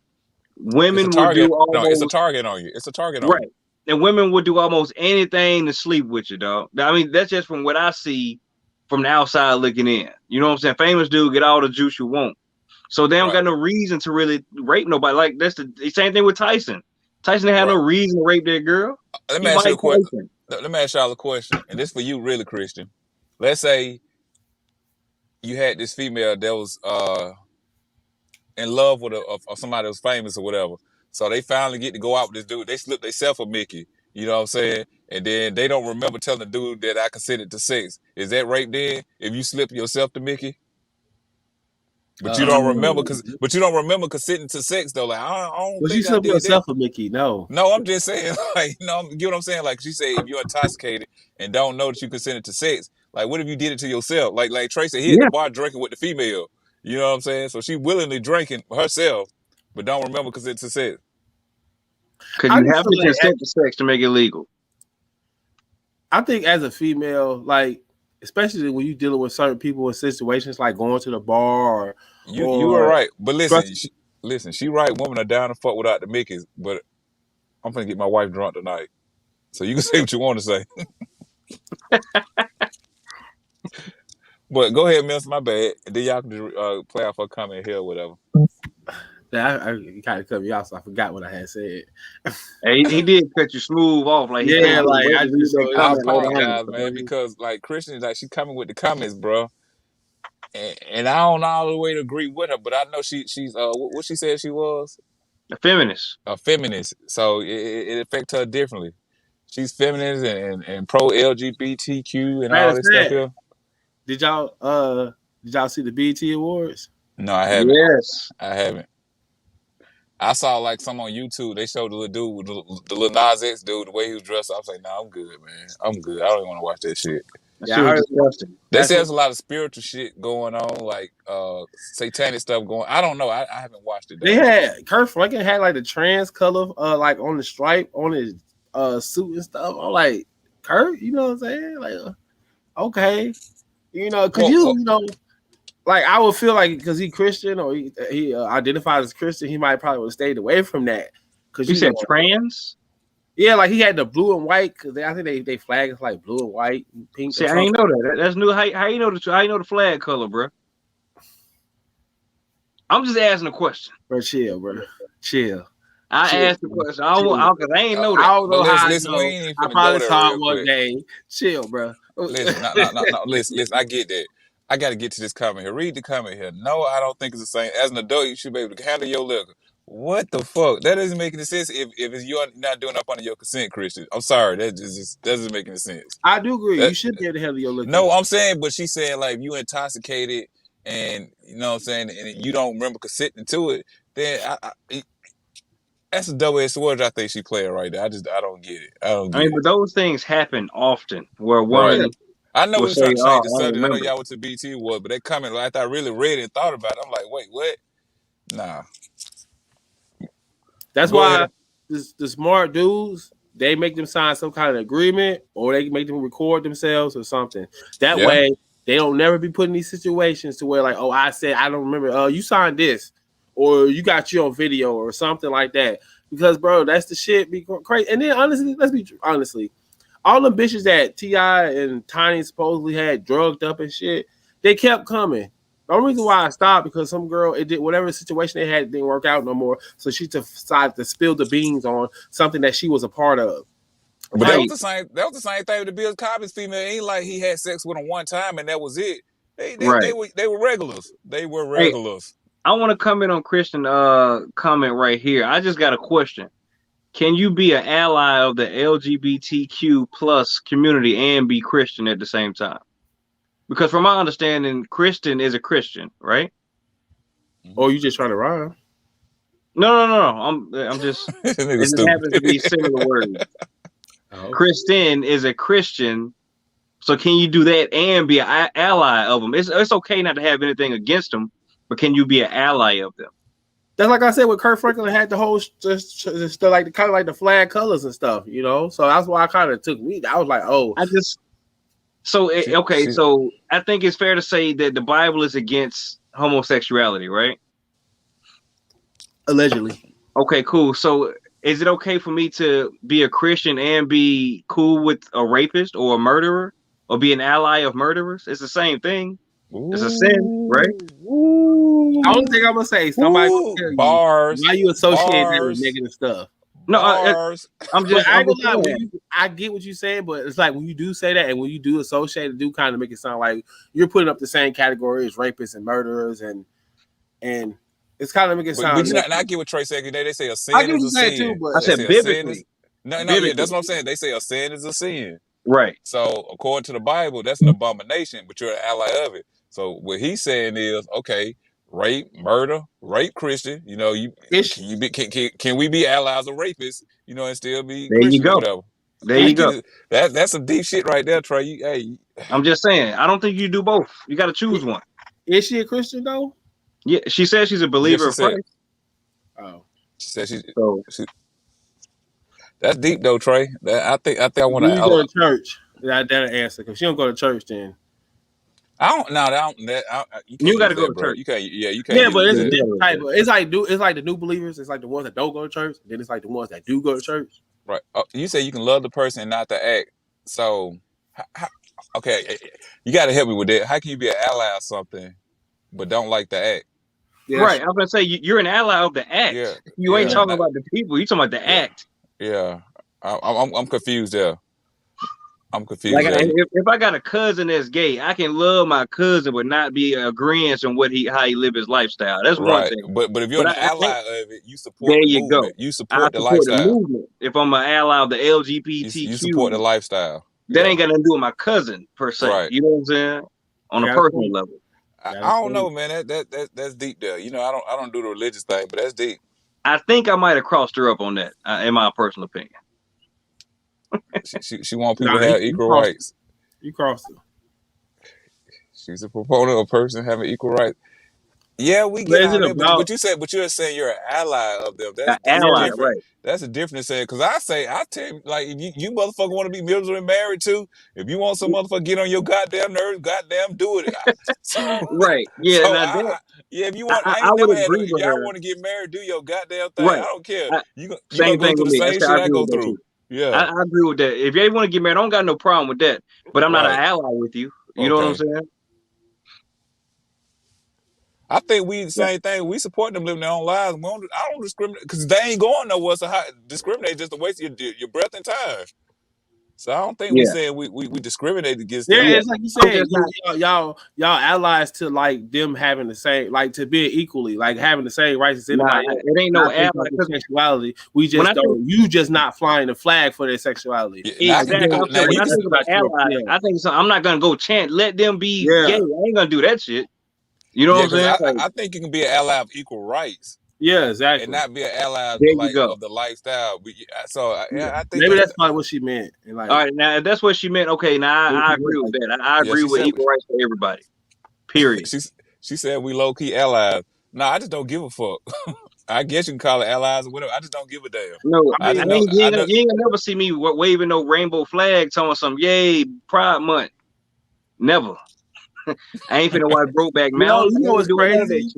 women will do almost. It's a target on you. It's a target on you. Right. And women would do almost anything to sleep with you, dog. I mean, that's just from what I see from the outside looking in. You know what I'm saying? Famous dude get all the juice you want. So they don't got no reason to really rape nobody. Like, that's the same thing with Tyson. Tyson had no reason to rape that girl. Let me ask you a question. Let me ask y'all a question. And this for you, really, Christian. Let's say you had this female that was in love with somebody that was famous or whatever. So they finally get to go out with this dude. They slip themselves a Mickey. You know what I'm saying? And then they don't remember telling the dude that I consented to sex. Is that rape then? If you slip yourself to Mickey? But you don't remember consenting to sex though. Like, I don't think you slip yourself a Mickey. No, I'm just saying, like, you know, get what I'm saying? Like, she said, if you're intoxicated and don't know that you consented to sex, like, what if you did it to yourself? Like Tracy, he at the bar drinking with the female. You know what I'm saying? So she willingly drinking herself, but don't remember consent to sex. Because you have to consent to sex to make it legal. I think as a female, like, especially when you're dealing with certain people in situations like going to the bar or you were right. But listen, she right, women are down to fuck without the Mickeys, but I'm gonna get my wife drunk tonight. So you can say what you want to say. But go ahead, Mills, my bad. And then y'all can play off her comment here or whatever. I kind of cut me off, so I forgot what I had said. Hey, he did cut you smooth off. Like, I apologize, man, because like Christian, like, she coming with the comments, bro. And I don't all the way to agree with her, but I know she's what she said she was? A feminist. A feminist. So it affects her differently. She's feminist and pro LGBTQ and all this stuff here. Did y'all see the BET Awards? No, I haven't. Yes. I haven't. I saw like some on YouTube. They showed the little dude, the little Nas X dude, the way he was dressed. I was like, nah, I'm good, man. I'm good. I don't even want to watch that shit. Yeah, I heard disgusting. They say there's a lot of spiritual shit going on, like satanic stuff going. I don't know. I haven't watched it. They had Kurt Franklin had like the trans color, like on the stripe on his suit and stuff. I'm like, Kurt, you know what I'm saying? Like, okay, you know, because you know, like I would feel like because he Christian or he identified as Christian, he might probably would have stayed away from that. Because you said trans. Yeah, like he had the blue and white because I think they flag is like blue and white and pink. See, I ain't know that. That's new. How you know the flag color, bro? I'm just asking a question. Bro, chill, bro. Chill. I asked the question. I ain't know that. I don't know how listen, I probably saw it one day. Chill, bro. Listen, no. Listen. I get that. I got to get to this comment here. Read the comment here. No, I don't think it's the same. As an adult, you should be able to handle your liquor. What the fuck? That doesn't make any sense if you're not doing up under your consent, Christian. I'm sorry. That just doesn't make any sense. I do agree. You should be able to handle your liquor. No, I'm saying, but she's saying like you intoxicated and you know what I'm saying, and you don't remember consenting to it, then that's a double-edged sword. I think she playing right there. I don't get it. I mean, but those things happen often where women. Right. I know we're trying to change the subject. I know y'all went to BT was, but they comment like I really read it and thought about it. I'm like, wait, what? Nah. That's why the smart dudes, they make them sign some kind of agreement or they make them record themselves or something. That way they don't never be put in these situations to where like, oh, I said I don't remember. You signed this, or you got you on video or something like that. Because bro, that's the shit be crazy. And then honestly, let's be honestly, all the bitches that T.I. and Tiny supposedly had drugged up and shit, they kept coming. The only reason why I stopped because some girl, it did whatever situation they had, it didn't work out no more. So she decided to spill the beans on something that she was a part of. But that was the same. That was the same thing with the Bill Cosby's female. It ain't like he had sex with them one time and that was it. They were regulars. They were regulars. Hey, I want to comment on Christian comment right here. I just got a question. Can you be an ally of the LGBTQ plus community and be Christian at the same time? Because from my understanding, Christian is a Christian, right? Or you just trying to rhyme? No. I'm just. It just happens to be similar words. Oh. Christian is a Christian, so can you do that and be an ally of them? It's okay not to have anything against them, but can you be an ally of them? That's like I said, with Kurt Franklin had the whole just like the kind of like the flag colors and stuff, you know. So that's why I kind of took me. I was like, oh, So I think it's fair to say that the Bible is against homosexuality, right? Allegedly. Okay, cool. So is it okay for me to be a Christian and be cool with a rapist or a murderer or be an ally of murderers? It's the same thing. It's a sin, right? I don't think I'm gonna say somebody gonna tell you bars. Why you associate that with negative stuff? No, I'm just. I get what you're saying, but it's like when you do say that and when you do associate it, do kind of make it sound like you're putting up the same category as rapists and murderers, and it's kind of making it sound. But I get what Trey said. They say a sin is a sin. Too, but I said biblically. Yeah, that's what I'm saying. They say a sin is a sin. Right. So according to the Bible, that's an abomination, but you're an ally of it. So what he's saying is, okay, rape, murder, rape Christian. You know, can we be allies of rapists? You know, and still be there Christian you go. Or whatever. There you go. That's some deep shit right there, Trey. I'm just saying. I don't think you do both. You got to choose one. Is she a Christian though? Yeah, she says she's a believer of Christ. Oh, she said she. That's deep though, Trey. I think I want to go to church. That'll answer because she don't go to church then. You got to go to church. You can't. Yeah, you can't. Yeah, but it's a different type of. It's like the new believers. It's like the ones that don't go to church. Then it's like the ones that do go to church. Right. You say you can love the person and not the act. So, okay, you got to help me with that. How can you be an ally of something, but don't like the act? Yes. Right. I was gonna say you're an ally of the act. Yeah. You ain't talking about the people. You talking about the act. Yeah. I'm confused there. I'm confused. Like if I got a cousin that's gay, I can love my cousin but not be agreeing on how he live his lifestyle. That's one thing. But if you're an ally of it, you support there the you movement. Go. You support the lifestyle. The movement. If I'm an ally of the LGBTQ, you support the lifestyle. That ain't got nothing to do with my cousin per se. Right. You know what I'm saying? on a personal level. I don't know, man. That's deep there. You know, I don't do the religious thing, but that's deep. I think I might have crossed her up on that, in my personal opinion. She want people to have equal rights. You crossed her. She's a proponent of a person having equal rights. Yeah, we get all that, but you're saying you're an ally of them. That's different. Right? That's a different saying. Because I tell you, like, if you motherfucker want to be miserably married too, if you want some motherfucker get on your goddamn nerves, goddamn do it. Right? Yeah. So if you want, I would agree with y'all want to get married, do your goddamn thing. Right. I don't care. You gonna go through the same shit I go through. Yeah, I agree with that. If you want to get married, I don't got no problem with that. But I'm not an ally with you. You know what I'm saying? I think we the same thing. We support them living their own lives. I don't discriminate because they ain't going nowhere. So discriminate just a waste of your breath and time. So I don't think we said we discriminate against them. Yeah, it's like you said, y'all allies to like them having the same, like to be equally, like having the same rights as anybody. It ain't no ally sexuality. We just don't. You just not flying the flag for their sexuality. Yeah, exactly. When I think about allies, I think so. I'm not gonna go chant. Let them be gay. I ain't gonna do that shit. You know what I'm saying? I think you can be an ally of equal rights. Yeah, exactly. And not be an ally of the lifestyle. I think maybe that's probably what she meant. Like, all right, now if that's what she meant, okay, now I agree with that. I agree with equal rights for everybody. Period. She said we low key allies. No, I just don't give a fuck. I guess you can call it allies or whatever. I just don't give a damn. No, you ain't gonna never see me waving no rainbow flag, telling some yay Pride Month. Never. I ain't finna watch Brokeback Mountain. You know what's crazy?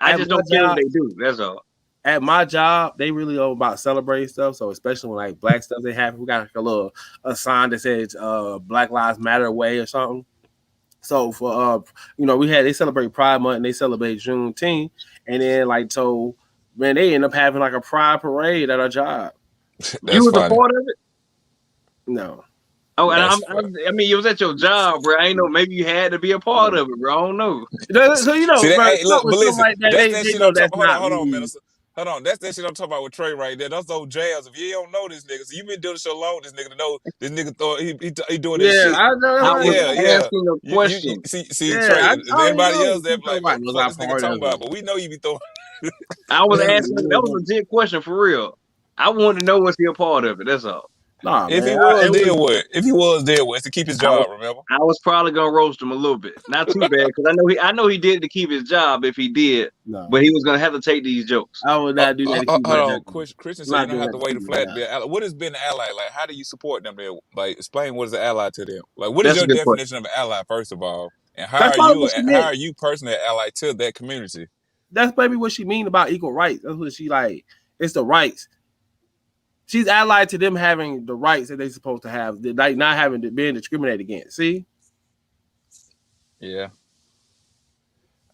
I just don't care what they do. That's all. At my job, they really know about celebrating stuff. So especially when like black stuff they have, we got like a sign that says Black Lives Matter Way or something. So for they celebrate Pride Month and they celebrate Juneteenth, and then man, they end up having like a pride parade at our job. You was a part of it? No. Oh, and I mean, it was at your job, bro. I ain't know. Maybe you had to be a part of it, bro. I don't know. So hold on, Minister. Hold on, that's that shit I'm talking about with Trey right there. Those old jabs. If you don't know this nigga, so you been doing the show long, this nigga to know this nigga he doing this shit. Yeah, I know. I was asking a question. See, Trey. Anybody else that like what this nigga talking about? But we know you be throwing. I was asking. That was a legit question for real. I wanted to know was he a part of it. That's all. Nah, if he was there, what? If he was there, what? To keep his job, remember? I was probably gonna roast him a little bit. Not too bad, because I know he did to keep his job if he did. No. But he was gonna have to take these jokes. I would not do that. Hold on, Christian said you don't have to wait a flat to be an ally. What has been an ally? Like, how do you support them there? Like, explain what is an ally to them. Like, what is your definition of an ally, first of all? And how are you personally an ally to that community? That's maybe what she mean about equal rights. That's what she like. It's the rights. She's allied to them having the rights that they're supposed to have, like not having being discriminated against. See? Yeah.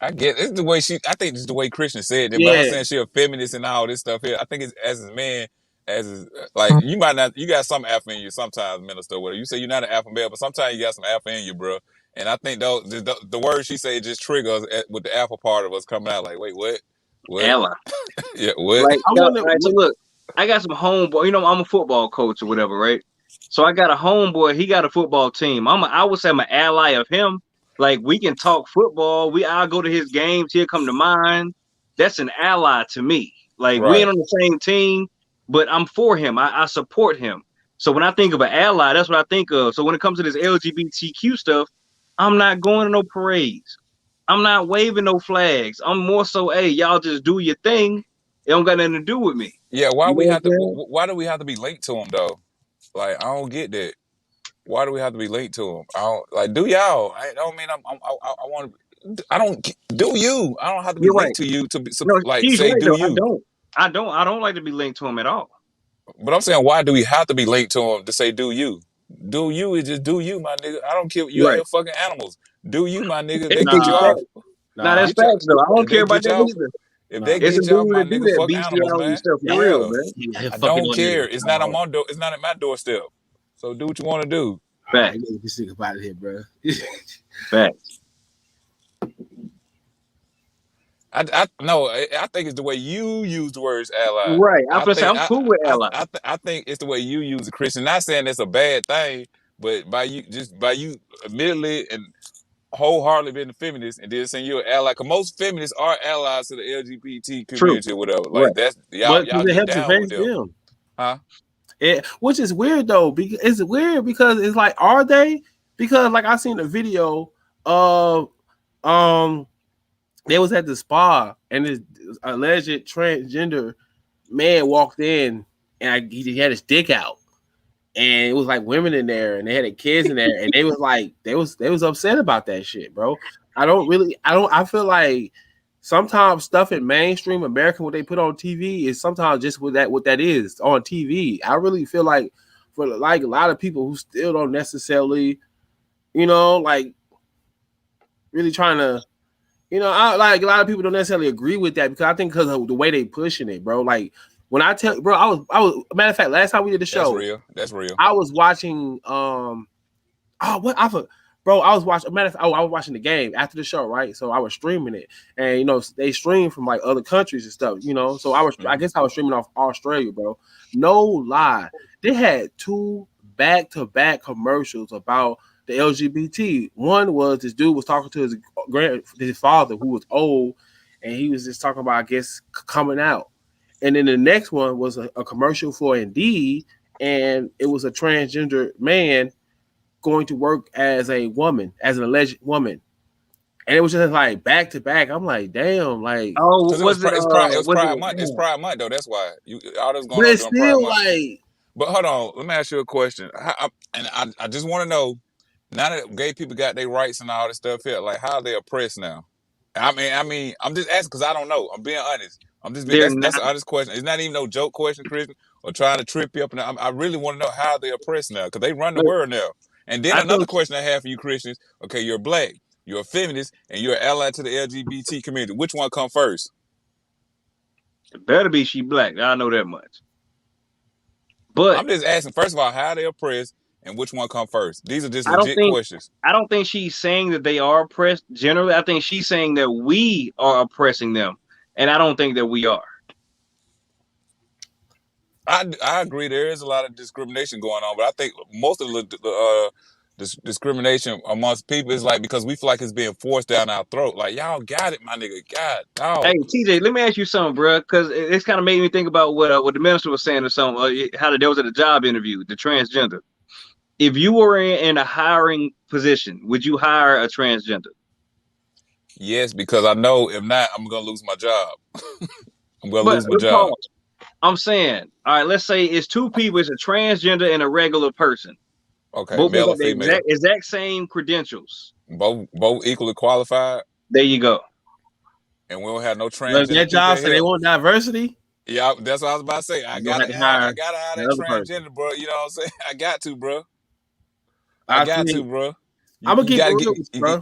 I get it's the way I think it's the way Christian said it, but I'm saying she's a feminist and all this stuff here. I think it's as a man, like you might not, you got some alpha in you sometimes, Minister, whatever. You say you're not an alpha male, but sometimes you got some alpha in you, bro. And I think the words she said just triggers with the alpha part of us coming out like, wait, what? Ally. Yeah, what? So look, I got some homeboy. You know, I'm a football coach or whatever, right? So I got a homeboy. He got a football team. I would say I'm an ally of him. Like, we can talk football. I'll go to his games. He'll come to mine. That's an ally to me. Like, we ain't on the same team, but I'm for him. I support him. So when I think of an ally, that's what I think of. So when it comes to this LGBTQ stuff, I'm not going to no parades. I'm not waving no flags. I'm more so, hey, y'all just do your thing. It don't got nothing to do with me. Yeah, why do we have to be linked to him though? Like, I don't get that. Why do we have to be linked to him? I don't like. Do y'all? I don't mean I want to. I don't do you. I don't have to be linked to you to be say do though. you. I don't like to be linked to him at all. But I'm saying, why do we have to be linked to him to say do you? Do you is just do you, my nigga. I don't care. You ain't fucking animals. Do you, my nigga? They get you off. Nah, that's facts though. I don't care about that either. If they get you off, my nigga, fuck animals, man. Stuff for real, man. I don't care. It's not on my door. It's not at my doorstep. So do what you want to do. Facts. Get sick about it here, bro. Facts. I think it's the way you use the words ally. Right. I'm cool with ally. I think it's the way you use it, Christian. Not saying it's a bad thing, but by you admittedly and wholeheartedly been a feminist and then saying you're an ally. Cause most feminists are allies to the LGBT True. community or whatever. Right. Like that's But y'all it get helps down with advance them. them. Huh? Which is weird though, because it's weird because it's like, are they? Because like I seen a video of they was at the spa and this alleged transgender man walked in and he had his dick out, and it was like women in there and they had their kids in there, and they was like they was upset about that shit, bro. I feel like sometimes stuff in mainstream American, what they put on TV is sometimes just what that is on TV. I really feel like for like a lot of people who still don't necessarily, like really trying to, I like a lot of people don't necessarily agree with that because I think because of the way they pushing it, bro. Like when I tell, bro, I was matter of fact, last time we did the show, That's real. I was watching, I was watching. I was watching the game after the show, right? So I was streaming it, and they stream from like other countries and stuff, So I guess I was streaming off Australia, bro. No lie, they had 2 back-to-back commercials about the LGBT. One was this dude was talking to his father who was old, and he was just talking about, I guess, coming out. And then the next one was a commercial for Indeed, and it was a transgender man going to work as a woman, as an alleged woman. And it was just like back to back. I'm like, damn, like, it's Pride Month. It's Pride Month though. That's why all this going on during Pride Month. Like, but hold on, let me ask you a question. I just want to know, now that gay people got their rights and all this stuff here, like how are they oppressed now? I mean, I'm just asking because I don't know. I'm being honest. That's an honest question. It's not even no joke question, Christian, or trying to trip you up. And I really want to know how they're oppressed now because they run the world now. And then another question I have for you, Christians. Okay, you're black, you're a feminist, and you're an ally to the LGBT community. Which one come first? It better be she black. I know that much. But I'm just asking, first of all, how they oppressed and which one come first? These are just legit questions. I don't think she's saying that they are oppressed generally. I think she's saying that we are oppressing them. And I don't think that we are. I agree. There is a lot of discrimination going on, but I think most of the discrimination amongst people is like because we feel like it's being forced down our throat. Like, y'all got it, my nigga. God, dog. Hey, TJ, let me ask you something, bro, because it's kind of made me think about what the minister was saying or something. How there was at a job interview, the transgender. If you were in a hiring position, would you hire a transgender? Yes, because I know if not, I'm gonna lose my job. I'm gonna lose my job. I'm saying, all right, let's say it's 2 people, it's a transgender and a regular person. Okay, both male or female. Exact same credentials. Both equally qualified. There you go. And we don't have no transgender. That job, so they want diversity. Yeah, that's what I was about to say. I gotta hire that transgender, bro. You know what I'm saying? I got to, bro. I got to, bro. I'm gonna keep it real, bro.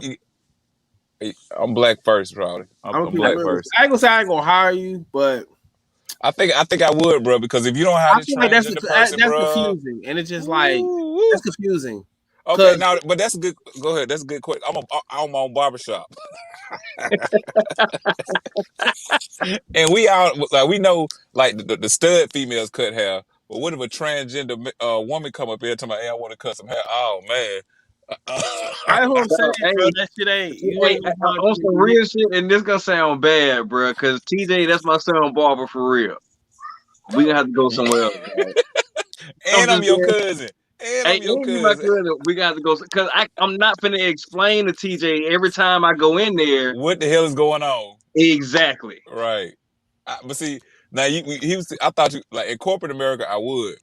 I'm black first, Rowdy. I'm black first. I ain't gonna say I ain't gonna hire you, but I think I would, bro, because if you don't have this transgender person, that's bro, confusing, and it's just like that's confusing. Okay, now, but that's a good. Go ahead. That's a good question. I'm on barbershop, and we know like the stud females cut hair. But what if a transgender woman come up here and tell me, "Hey, I want to cut some hair"? Oh man. I hope saying, bro, that shit ain't on some real shit, and this gonna sound bad, bro. Because TJ, that's my son barber for real. We gonna have to go somewhere else. And I'm your cousin. And I'm your cousin. We got to go because I'm not finna explain to TJ every time I go in there what the hell is going on. Exactly. Right. But see, now I thought you like in corporate America I would.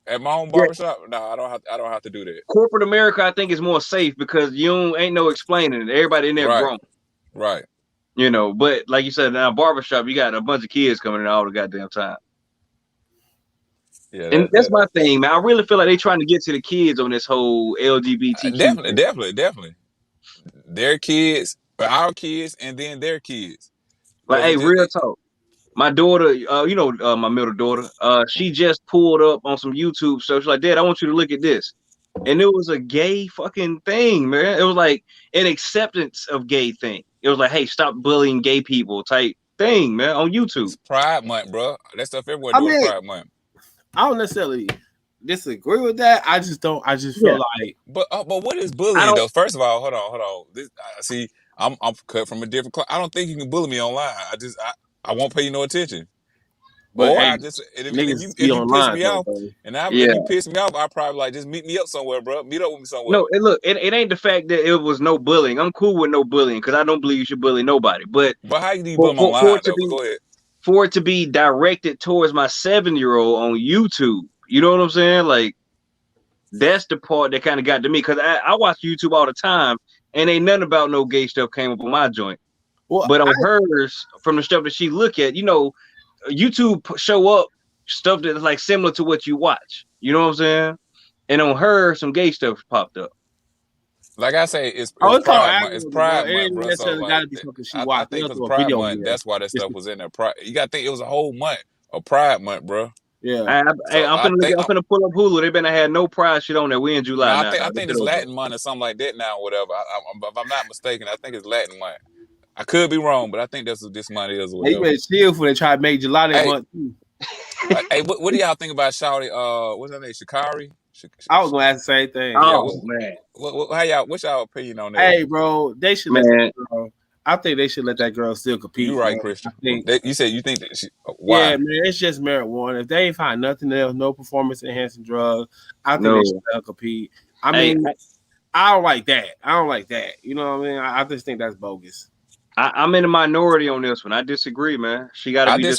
At my own barbershop, no, I don't have to do that. Corporate America, I think, is more safe because ain't no explaining it. Everybody in there grown. Right. But like you said, now barbershop, you got a bunch of kids coming in all the goddamn time. Yeah, that's my thing, man. I really feel like they trying to get to the kids on this whole LGBTQ. Definitely. Their kids, our kids, and then their kids. Like, hey, real talk. My daughter, my middle daughter, she just pulled up on some YouTube stuff. She's like, Dad, I want you to look at this. And it was a gay fucking thing, man. It was like an acceptance of gay thing. It was like, hey, stop bullying gay people type thing, man, on YouTube. It's Pride Month, bro. That stuff everywhere doing Pride Month. I don't necessarily disagree with that. I just don't. I just feel like. But what is bullying though? First of all, hold on. This, see, I'm cut from a different class. I don't think you can bully me online. I won't pay you no attention. But or hey, I just if you piss online, me though, off, bro. and if you piss me off, I probably like just meet me up somewhere, bro. Meet up with me somewhere. No, look, it ain't the fact that it was no bullying. I'm cool with no bullying because I don't believe you should bully nobody. But how do you bully them online though? Go ahead. For it to be directed towards my 7-year-old on YouTube, you know what I'm saying? Like, that's the part that kind of got to me because I watch YouTube all the time, and ain't nothing about no gay stuff came up on my joint. Well, but on hers, from the stuff that she look at, you know, YouTube show up stuff that's like similar to what you watch. You know what I'm saying? And on her, some gay stuff popped up. Like I say, it's Pride Month. It's Pride Month, bro. So like, I think because Pride Month, that's why that stuff was in there. You gotta think it was a whole month of Pride Month, bro. Yeah. I'm gonna pull up Hulu. They better have no Pride shit on there. We in July now. I think it's Latin month or something like that now, whatever. If I'm not mistaken, I think it's Latin month. I could be wrong, but I think that's what this month is. Or whatever. Hey, you better chill for they try to make July that month too. Hey, what do y'all think about Shawty? What's her name? Sha'Carri? I was gonna ask the same thing. Oh man, what's y'all opinion on that? Hey, bro, they should let that girl. I think they should let that girl still compete. You're right, Christian. You said you think that she. Why? Yeah, man, it's just marijuana. If they ain't find nothing else, no performance enhancing drugs, I think they should let her compete. I mean, I don't like that. You know what I mean? I just think that's bogus. I'm in the minority on this one. I disagree, man. She got to be. I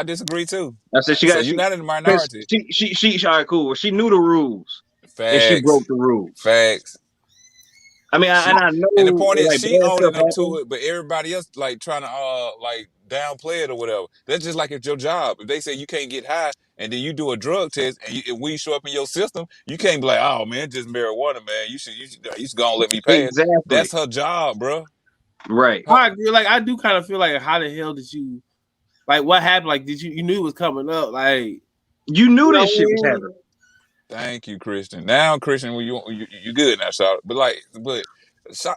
disagree too. I said she got. So you're not in the minority. She all right, cool. Well, she knew the rules. Facts. And she broke the rules. Facts. I mean, I know. And the point is, she owning up to it, but everybody else like trying to like downplay it or whatever. That's just like it's your job. If they say you can't get high, and then you do a drug test, and if we show up in your system, you can't be like, "Oh man, just marijuana, man. You should go and let me pass." Exactly. That's her job, bro. Right. I agree. Like, I do kind of feel like, how the hell did you, like, what happened? Like, you knew it was coming up? Like, you knew this shit was happening. Thank you, Christian. Now, Christian, you good now, Charlotte. But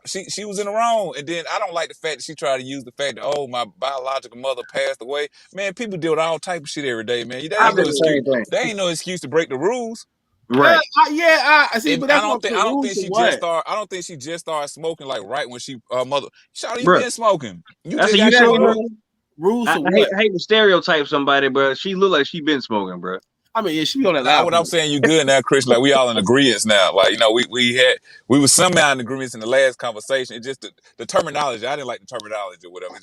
she was in the wrong, and then I don't like the fact that she tried to use the fact that my biological mother passed away. Man, people deal with all type of shit every day, man. That ain't no excuse to break the rules. Right. I see, but that's I don't think she just started smoking like right when she mother. Shawty, you been smoking. You just got rules. I hate to stereotype somebody, but she look like she been smoking, bro. I mean, she on that. Now, what I'm saying, you good now, Chris. Like we all in agreement now. Like we were somehow in agreement in the last conversation. It's just the terminology. I didn't like the terminology or whatever.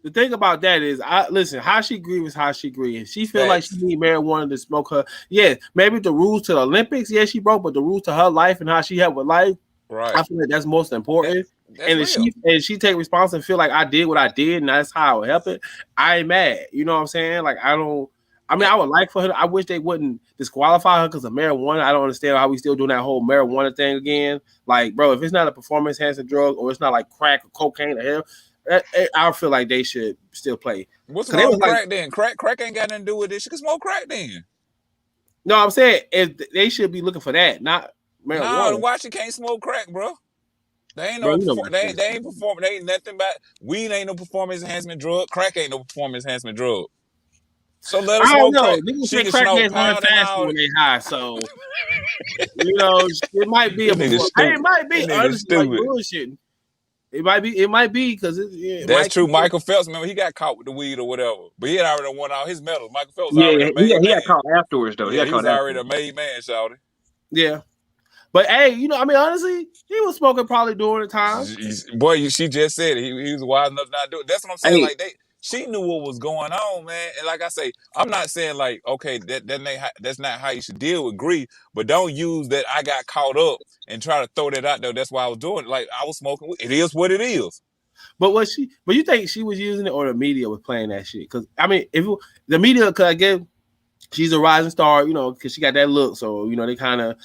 The thing about that is, listen, how she agree is how she agree. If she feel like she need marijuana to smoke her, maybe the rules to the Olympics, she broke, but the rules to her life and how she had with life, right? I feel like that's most important. And if she take responsibility and feel like I did what I did and that's how I would help it, I ain't mad. You know what I'm saying? Like I would like for her. I wish they wouldn't disqualify her because of marijuana. I don't understand how we still doing that whole marijuana thing again. Like, bro, if it's not a performance enhancing drug or it's not like crack or cocaine or hell, I feel like they should still play. What's wrong with crack then? Crack ain't got nothing to do with this. She can smoke crack then. No, I'm saying they should be looking for that, not marijuana. No, why she can't smoke crack, bro? They ain't performing. They ain't nothing but weed ain't no performance enhancement drug. Crack ain't no performance enhancement drug. So let us smoke crack. She can smoke run faster when they high, so it might be it might be honestly like bullshitting. It might be because that's true. Michael Phelps, remember, he got caught with the weed or whatever, but he had already won all his medals. Michael Phelps he got caught afterwards though. Yeah, he was already a made man, shouted. Yeah, but hey, honestly, he was smoking probably during the time. Boy, she just said it. He was wise enough not to do it. That's what I'm saying. Like she knew what was going on, man. And like I say, I'm not saying like, okay, that's not how you should deal with grief, but don't use that I got caught up and try to throw that out there. That's why I was doing it. Like I was smoking. It is what it is. But you think she was using it or the media was playing that shit? Because I mean, if the media, because I guess she's a rising star, because she got that look. So they kind of,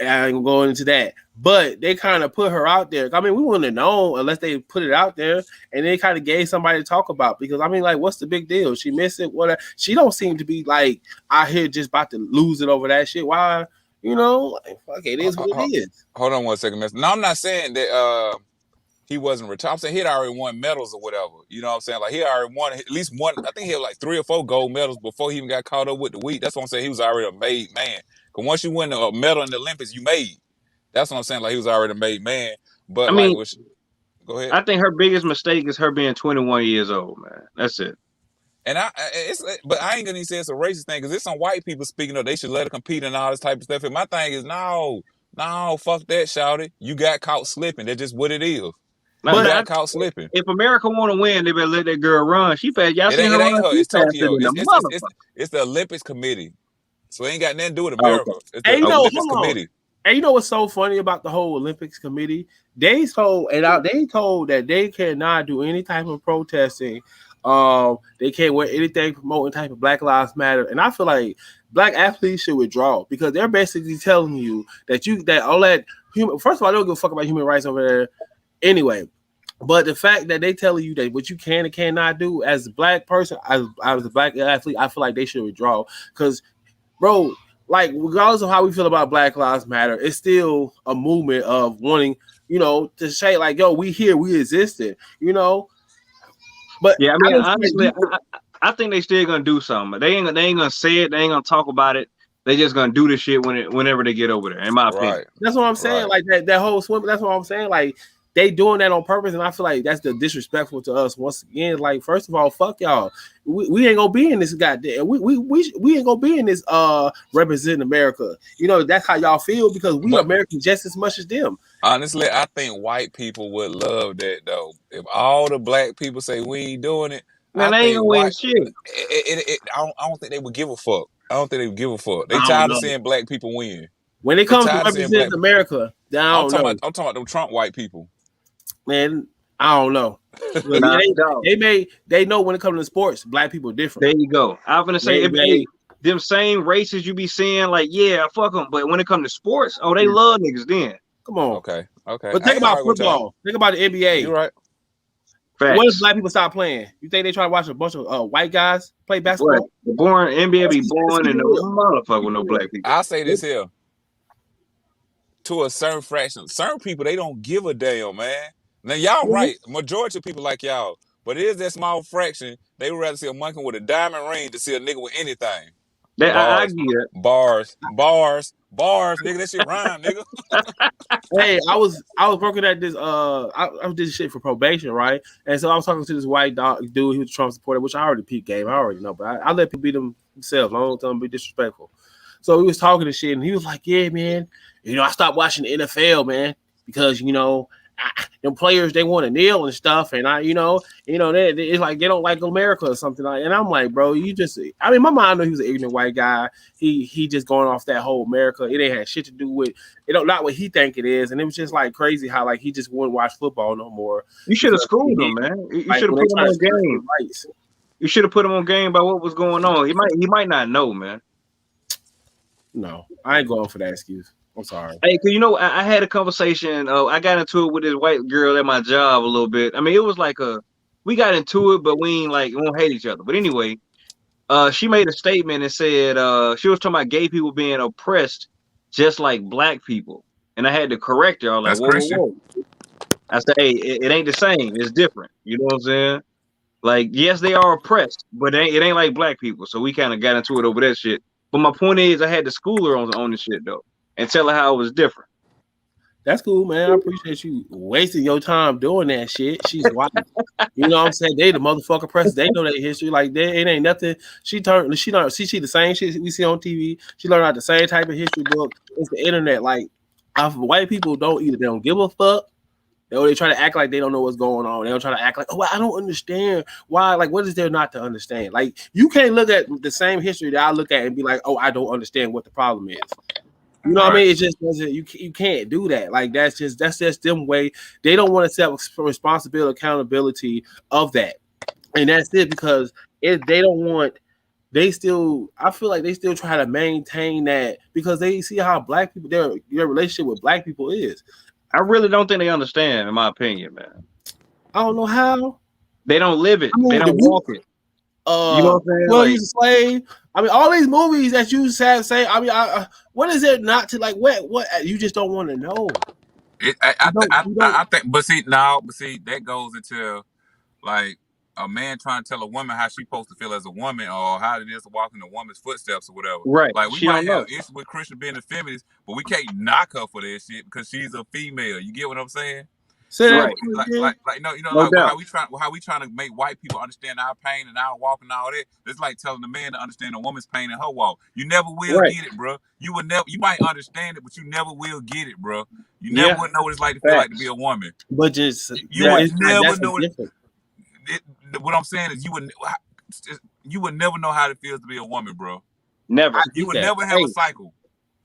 I ain't going into that, but they kind of put her out there. I mean, we wouldn't have known unless they put it out there, and they kind of gave somebody to talk about. Because I mean, like, what's the big deal? She missed it. What? She don't seem to be like out here just about to lose it over that shit. Why? Like, fuck it is what it is. Hold on one second, miss. No, I'm not saying that he wasn't retired. I'm saying he'd already won medals or whatever. You know what I'm saying? Like he already won at least one. I think he had like 3 or 4 gold medals before he even got caught up with the wheat. That's what I'm saying. He was already a made man. Because once you win a medal in the Olympics, you made. That's what I'm saying. Like he was already a made man. But I mean, go ahead. I think her biggest mistake is her being 21 years old, man. That's it. And but I ain't gonna even say it's a racist thing because there's some white people speaking of they should let her compete and all this type of stuff. And my thing is no, fuck that, shouty. You got caught slipping. That's just what it is. But you got caught slipping. If America want to win, they better let that girl run. She fast. Y'all seen her run? It's Tokyo. It's the Olympics committee. So it ain't got nothing to do with America. Okay. It's the Olympics committee. And you know what's so funny about the whole Olympics committee? They told that they cannot do any type of protesting. They can't wear anything promoting type of Black Lives Matter. And I feel like black athletes should withdraw because they're basically telling you that all that human. First of all, I don't give a fuck about human rights over there anyway. But the fact that they telling you that what you can and cannot do as a black person, as a black athlete, I feel like they should withdraw because, bro. Like, regardless of how we feel about Black Lives Matter, it's still a movement of wanting, to say, like, yo, we here, we existed, But yeah, I mean, honestly, I think they still gonna do something. They ain't gonna say it. They ain't gonna talk about it. They just gonna do the shit whenever they get over there. In my opinion, that's what I'm saying. Right. Like that whole swim. That's what I'm saying. Like they doing that on purpose, and I feel like that's the disrespectful to us. Once again, like first of all, fuck y'all. We ain't gonna be in this goddamn. We ain't gonna be in this representing America. That's how y'all feel because we Americans just as much as them. Honestly, I think white people would love that though. If all the black people say we ain't doing it, man, they ain't gonna win shit. I don't think they would give a fuck. I don't think they would give a fuck. They tired of seeing black people win. When it comes to representing America, I'm talking about them Trump white people. Man, I don't know. They know when it comes to sports, black people are different. There you go. I'm gonna say them same races you be seeing, like, yeah, fuck them. But when it comes to sports, they love niggas then. Come on. Okay. But think about football. Think about the NBA. You're right. Facts. What if black people stop playing? You think they try to watch a bunch of white guys play basketball? The NBA be born and no motherfucker with no black people. I'll say this here. To a certain fraction, certain people, they don't give a damn, man. Now, y'all right. Majority of people like y'all. But it is that small fraction. They would rather see a monkey with a diamond ring to see a nigga with anything. I get it. Bars, nigga. That shit rhyme, nigga. Hey, I was working at this. I did this shit for probation, right? And so I was talking to this white dude. He was a Trump supporter, which I already peeped game. I already know, but I let people beat themselves. I don't tell them be disrespectful. So we was talking to shit, and he was like, "Yeah, man. I stopped watching the NFL, man, because them players they want to kneel and stuff, and it's like they don't like America or something like." And I'm like, bro, my mom knew he was an ignorant white guy. He just going off that whole America. It ain't had shit to do with not what he think it is, and it was just like crazy how like he just wouldn't watch football no more. You should have schooled him, man. You should have put him on game. You should have put him on game about what was going on. He might not know, man. No, I ain't going for that excuse. I'm sorry. Hey, cause I had a conversation. I got into it with this white girl at my job a little bit. I mean, it was like we got into it, but we won't hate each other. But anyway, she made a statement and said she was talking about gay people being oppressed just like black people, and I had to correct her. I was like, whoa. I said, hey, it ain't the same. It's different. You know what I'm saying? Like, yes, they are oppressed, but it ain't like black people. So we kind of got into it over that shit. But my point is, I had to school her on the shit though, and tell her how it was different. That's cool, man. I appreciate you wasting your time doing that shit. She's white. You know what I'm saying? They the motherfucker press. They know their history. Like it ain't nothing. She the same shit we see on TV. She learned out the same type of history book. It's the internet. Like white people they don't give a fuck. They try to act like they don't know what's going on. They don't try to act like, I don't understand why. Like, what is there not to understand? Like, you can't look at the same history that I look at and be like, I don't understand what the problem is. You know what I mean? It just doesn't. You can't do that. Like, that's just them way. They don't want to set responsibility, accountability of that, and that's it. Because if they don't want, I feel like they still try to maintain that because they see how black people their relationship with black people is. I really don't think they understand, in my opinion, man. I don't know how. They don't live it. They don't walk it. You know what I'm saying? Well, he's a slave. I mean, all these movies that you say. I mean, what is it not to like? What you just don't want to know? I think, but see, that goes into like a man trying to tell a woman how she's supposed to feel as a woman or how it is to walk in a woman's footsteps or whatever. Right. Like we She might don't know. have issues with Christian being a feminist, but we can't knock her for that shit because she's a female. You get what I'm saying? So Right. like how we trying to make white people understand our pain and our walk and all that. It's like telling a man to understand a woman's pain and her walk. You never will Right. get it, bro. You might understand it, but you never will get it, bro. You never would know what it's like to feel like to be a woman. But just you would never know what I'm saying is you would never know how it feels to be a woman, bro. Never. You would never have a cycle.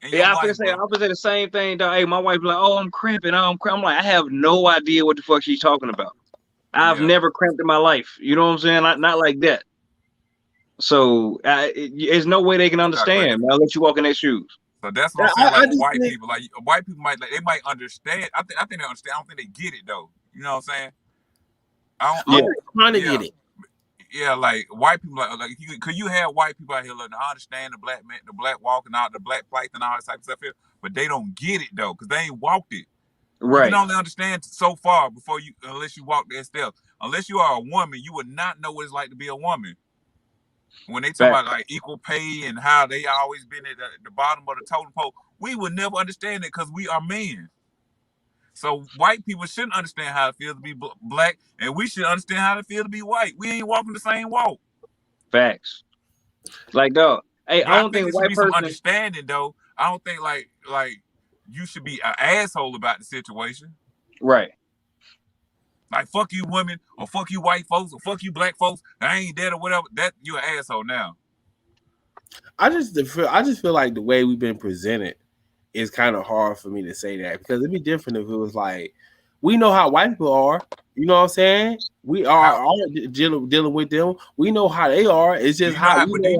Yeah, I was say the same thing. Dog. Hey, my wife be like, "Oh, I'm cramping. I'm like, I have no idea what the fuck she's talking about. I've never cramped in my life. You know what I'm saying? Not like that. So there's no way they can understand. I'll let you walk in their shoes. So that's what I'm saying. Like white people might they might understand. I think they understand. I don't think they get it though. You know what I'm saying? I'm trying to get it. Yeah, like white people, could you have white people out here like, I understand the black man, the black walking out, the black plight and all that type of stuff here, but they don't get it though, because they ain't walked it. Right. You can only understand so far unless you walk that step. Unless you are a woman, you would not know what it's like to be a woman. When they talk about like equal pay and how they always been at the bottom of the totem pole, we would never understand it because we are men. So white people shouldn't understand how it feels to be black, and we should understand how it feels to be white. We ain't walking the same walk. Facts. Like, dog. Hey, I don't think white person understanding though. I don't think like you should be an asshole about the situation. Right. Like fuck you women or fuck you white folks or fuck you black folks. I ain't dead or whatever. That you're an asshole now. I just feel like the way we've been presented. It's kind of hard for me to say that because it'd be different if it was like we know how white people are. You know what I'm saying? We are dealing with them. We know how they are. It's just how they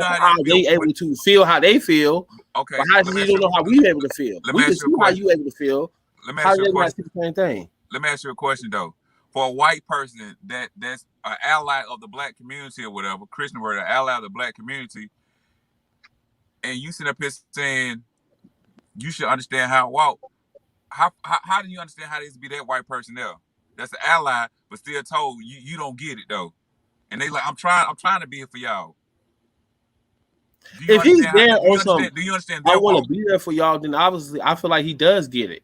able to feel how they feel. Okay. But how do you don't know how we able to feel? We can see how you able to feel. Let me ask you a question. The same thing. Let me ask you a question though. For a white person that's an ally of the black community or whatever, Christian word, an ally of the black community, and you sit up here saying you should understand how I walk. How do you understand how it is to be that white person there? That's an ally, but still told you don't get it though. And they like, I'm trying to be here for y'all. If he's there or something, do you understand? I want to be there for y'all. Then obviously, I feel like he does get it.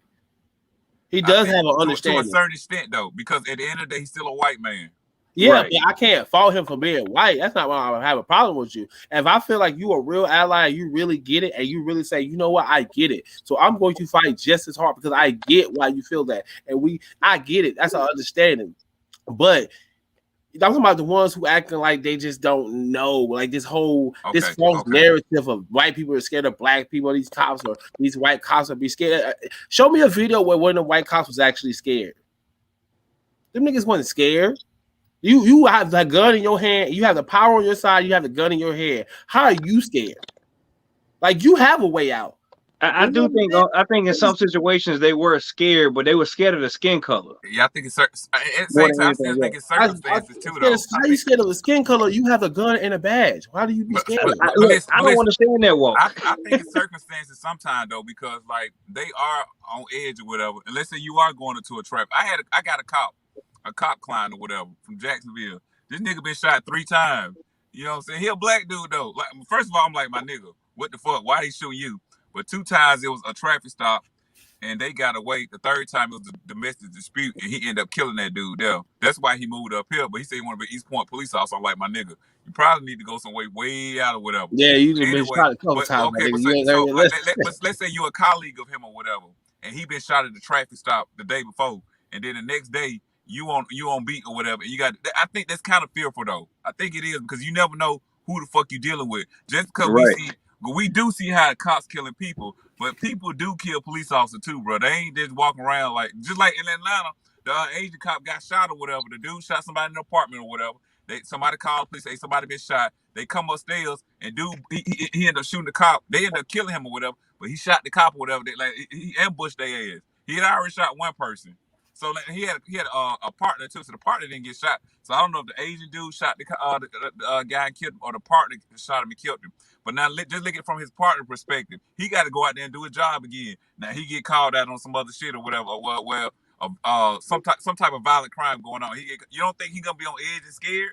He does have an understanding to a certain extent though, because at the end of the day, he's still a white man. Yeah, right. But I can't fault him for being white. That's not why I have a problem with you. If I feel like you a real ally, you really get it, and you really say, you know what, I get it. So I'm going to fight just as hard because I get why you feel that. And I get it. That's an understanding. But I'm talking about the ones who acting like they just don't know, like this whole this false narrative of white people are scared of black people, these cops or these white cops are be scared. Show me a video where one of the white cops was actually scared. Them niggas wasn't scared. You have the gun in your hand. You have the power on your side. You have the gun in your hand. How are you scared? Like you have a way out. I think in some situations they were scared, but they were scared of the skin color. Yeah, I think it's circumstances too. Though. How you scared of the skin color? You have a gun and a badge. Why do you be scared? I don't understand that walk. I think it's circumstances sometimes though, because like they are on edge or whatever. And let's say you are going into a trap. I got a cop client or whatever from Jacksonville. This nigga been shot 3 times. You know what I'm saying? He a black dude though. Like first of all, I'm like, my nigga, what the fuck? Why he shooting you? But 2 times it was a traffic stop and they got away. The 3rd time it was a domestic dispute and he ended up killing that dude there. That's why he moved up here. But he said he wanted to be East Point police officer. I'm like, my nigga, you probably need to go somewhere way out or whatever. Yeah, you just been shot a couple times. Okay, let's say you're a colleague of him or whatever, and he been shot at the traffic stop the day before, and then the next day you on beat or whatever. You got. I think that's kind of fearful though. I think it is because you never know who the fuck you dealing with. Just because we do see how the cops killing people, but people do kill police officers too, bro. They ain't just walking around like just like in Atlanta. The Asian cop got shot or whatever. The dude shot somebody in the apartment or whatever. Somebody called the police, say somebody been shot. They come upstairs and dude he ended up shooting the cop. They ended up killing him or whatever. But he shot the cop or whatever. He ambushed their ass. He had already shot one person. So like, he had a partner too. So the partner didn't get shot. So I don't know if the Asian dude shot the guy and killed him, or the partner shot him and killed him. But now just look at it from his partner perspective. He got to go out there and do his job again. Now he get called out on some other shit or whatever. Some type of violent crime going on. You don't think he gonna be on edge and scared?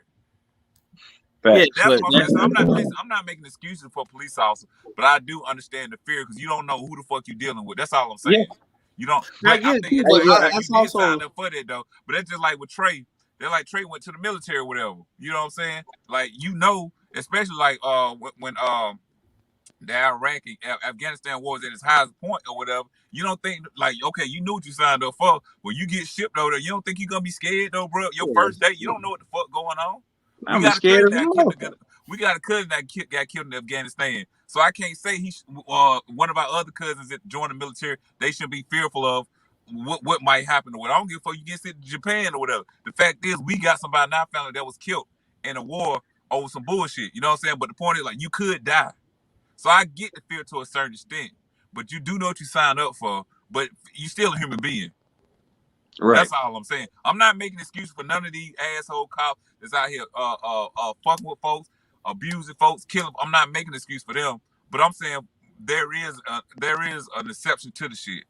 Yeah, that's what I'm saying. I'm not making excuses for police officers, but I do understand the fear because you don't know who the fuck you dealing with. That's all I'm saying. Yeah. You don't. I think you did sign up for that though. But that's just like with Trey. They're like Trey went to the military or whatever. You know what I'm saying? Like especially like when the Iraq and Afghanistan war was at its highest point or whatever. You don't think like okay, you knew what you signed up for. When you get shipped over there, you don't think you're gonna be scared though, bro? Your first day, you don't know what the fuck going on. We got a cousin that got killed in Afghanistan. So I can't say one of our other cousins that joined the military, they shouldn't be fearful of what might happen or what. I don't give a fuck you get sent to Japan or whatever. The fact is we got somebody in our family that was killed in a war over some bullshit. You know what I'm saying? But the point is like you could die. So I get the fear to a certain extent. But you do know what you signed up for, but you still a human being. Right. That's all I'm saying. I'm not making excuses for none of these asshole cops that's out here fucking with folks, abusing folks, killing. I'm not making an excuse for them, but I'm saying there is an exception to the shit.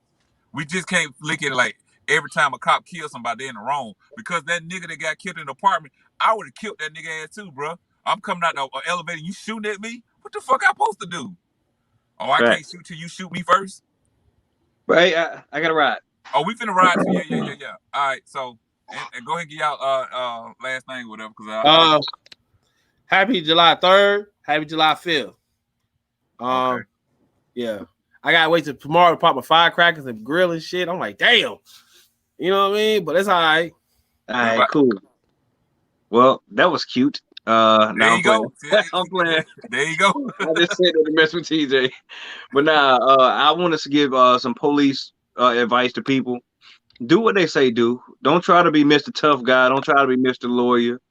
We just can't look at it like every time a cop kills somebody, they're in the wrong. Because that nigga that got killed in the apartment, I would have killed that nigga ass too, bro. I'm coming out the elevator, you shooting at me? What the fuck I supposed to do? Oh, I can't shoot till you shoot me first? Right, I gotta ride. Oh, we finna ride too. Yeah. All right, so and go ahead and get y'all last thing, whatever. Cause happy July 3rd, happy July 5th. Okay. Yeah, I gotta wait till tomorrow to pop my firecrackers and grill and shit. I'm like, damn, you know what I mean? But it's all right. All right, cool. Well, that was cute. There you go. I'm playing. There you go. I just said that to mess with TJ. But now, I want us to give some police advice to people. Do what they say do. Don't try to be Mr. Tough Guy. Don't try to be Mr. Lawyer.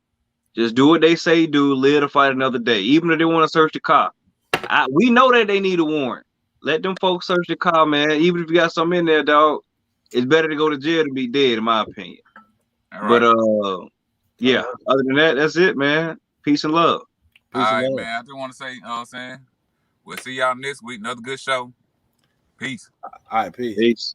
Just do what they say do. Live to fight another day. Even if they want to search the car. We know that they need a warrant. Let them folks search the car, man. Even if you got something in there, dog, it's better to go to jail than be dead, in my opinion. All right. But yeah, other than that, that's it, man. Peace and love. All right, man. I just want to say, you know what I'm saying? We'll see y'all next week. Another good show. Peace. All right, peace. Peace.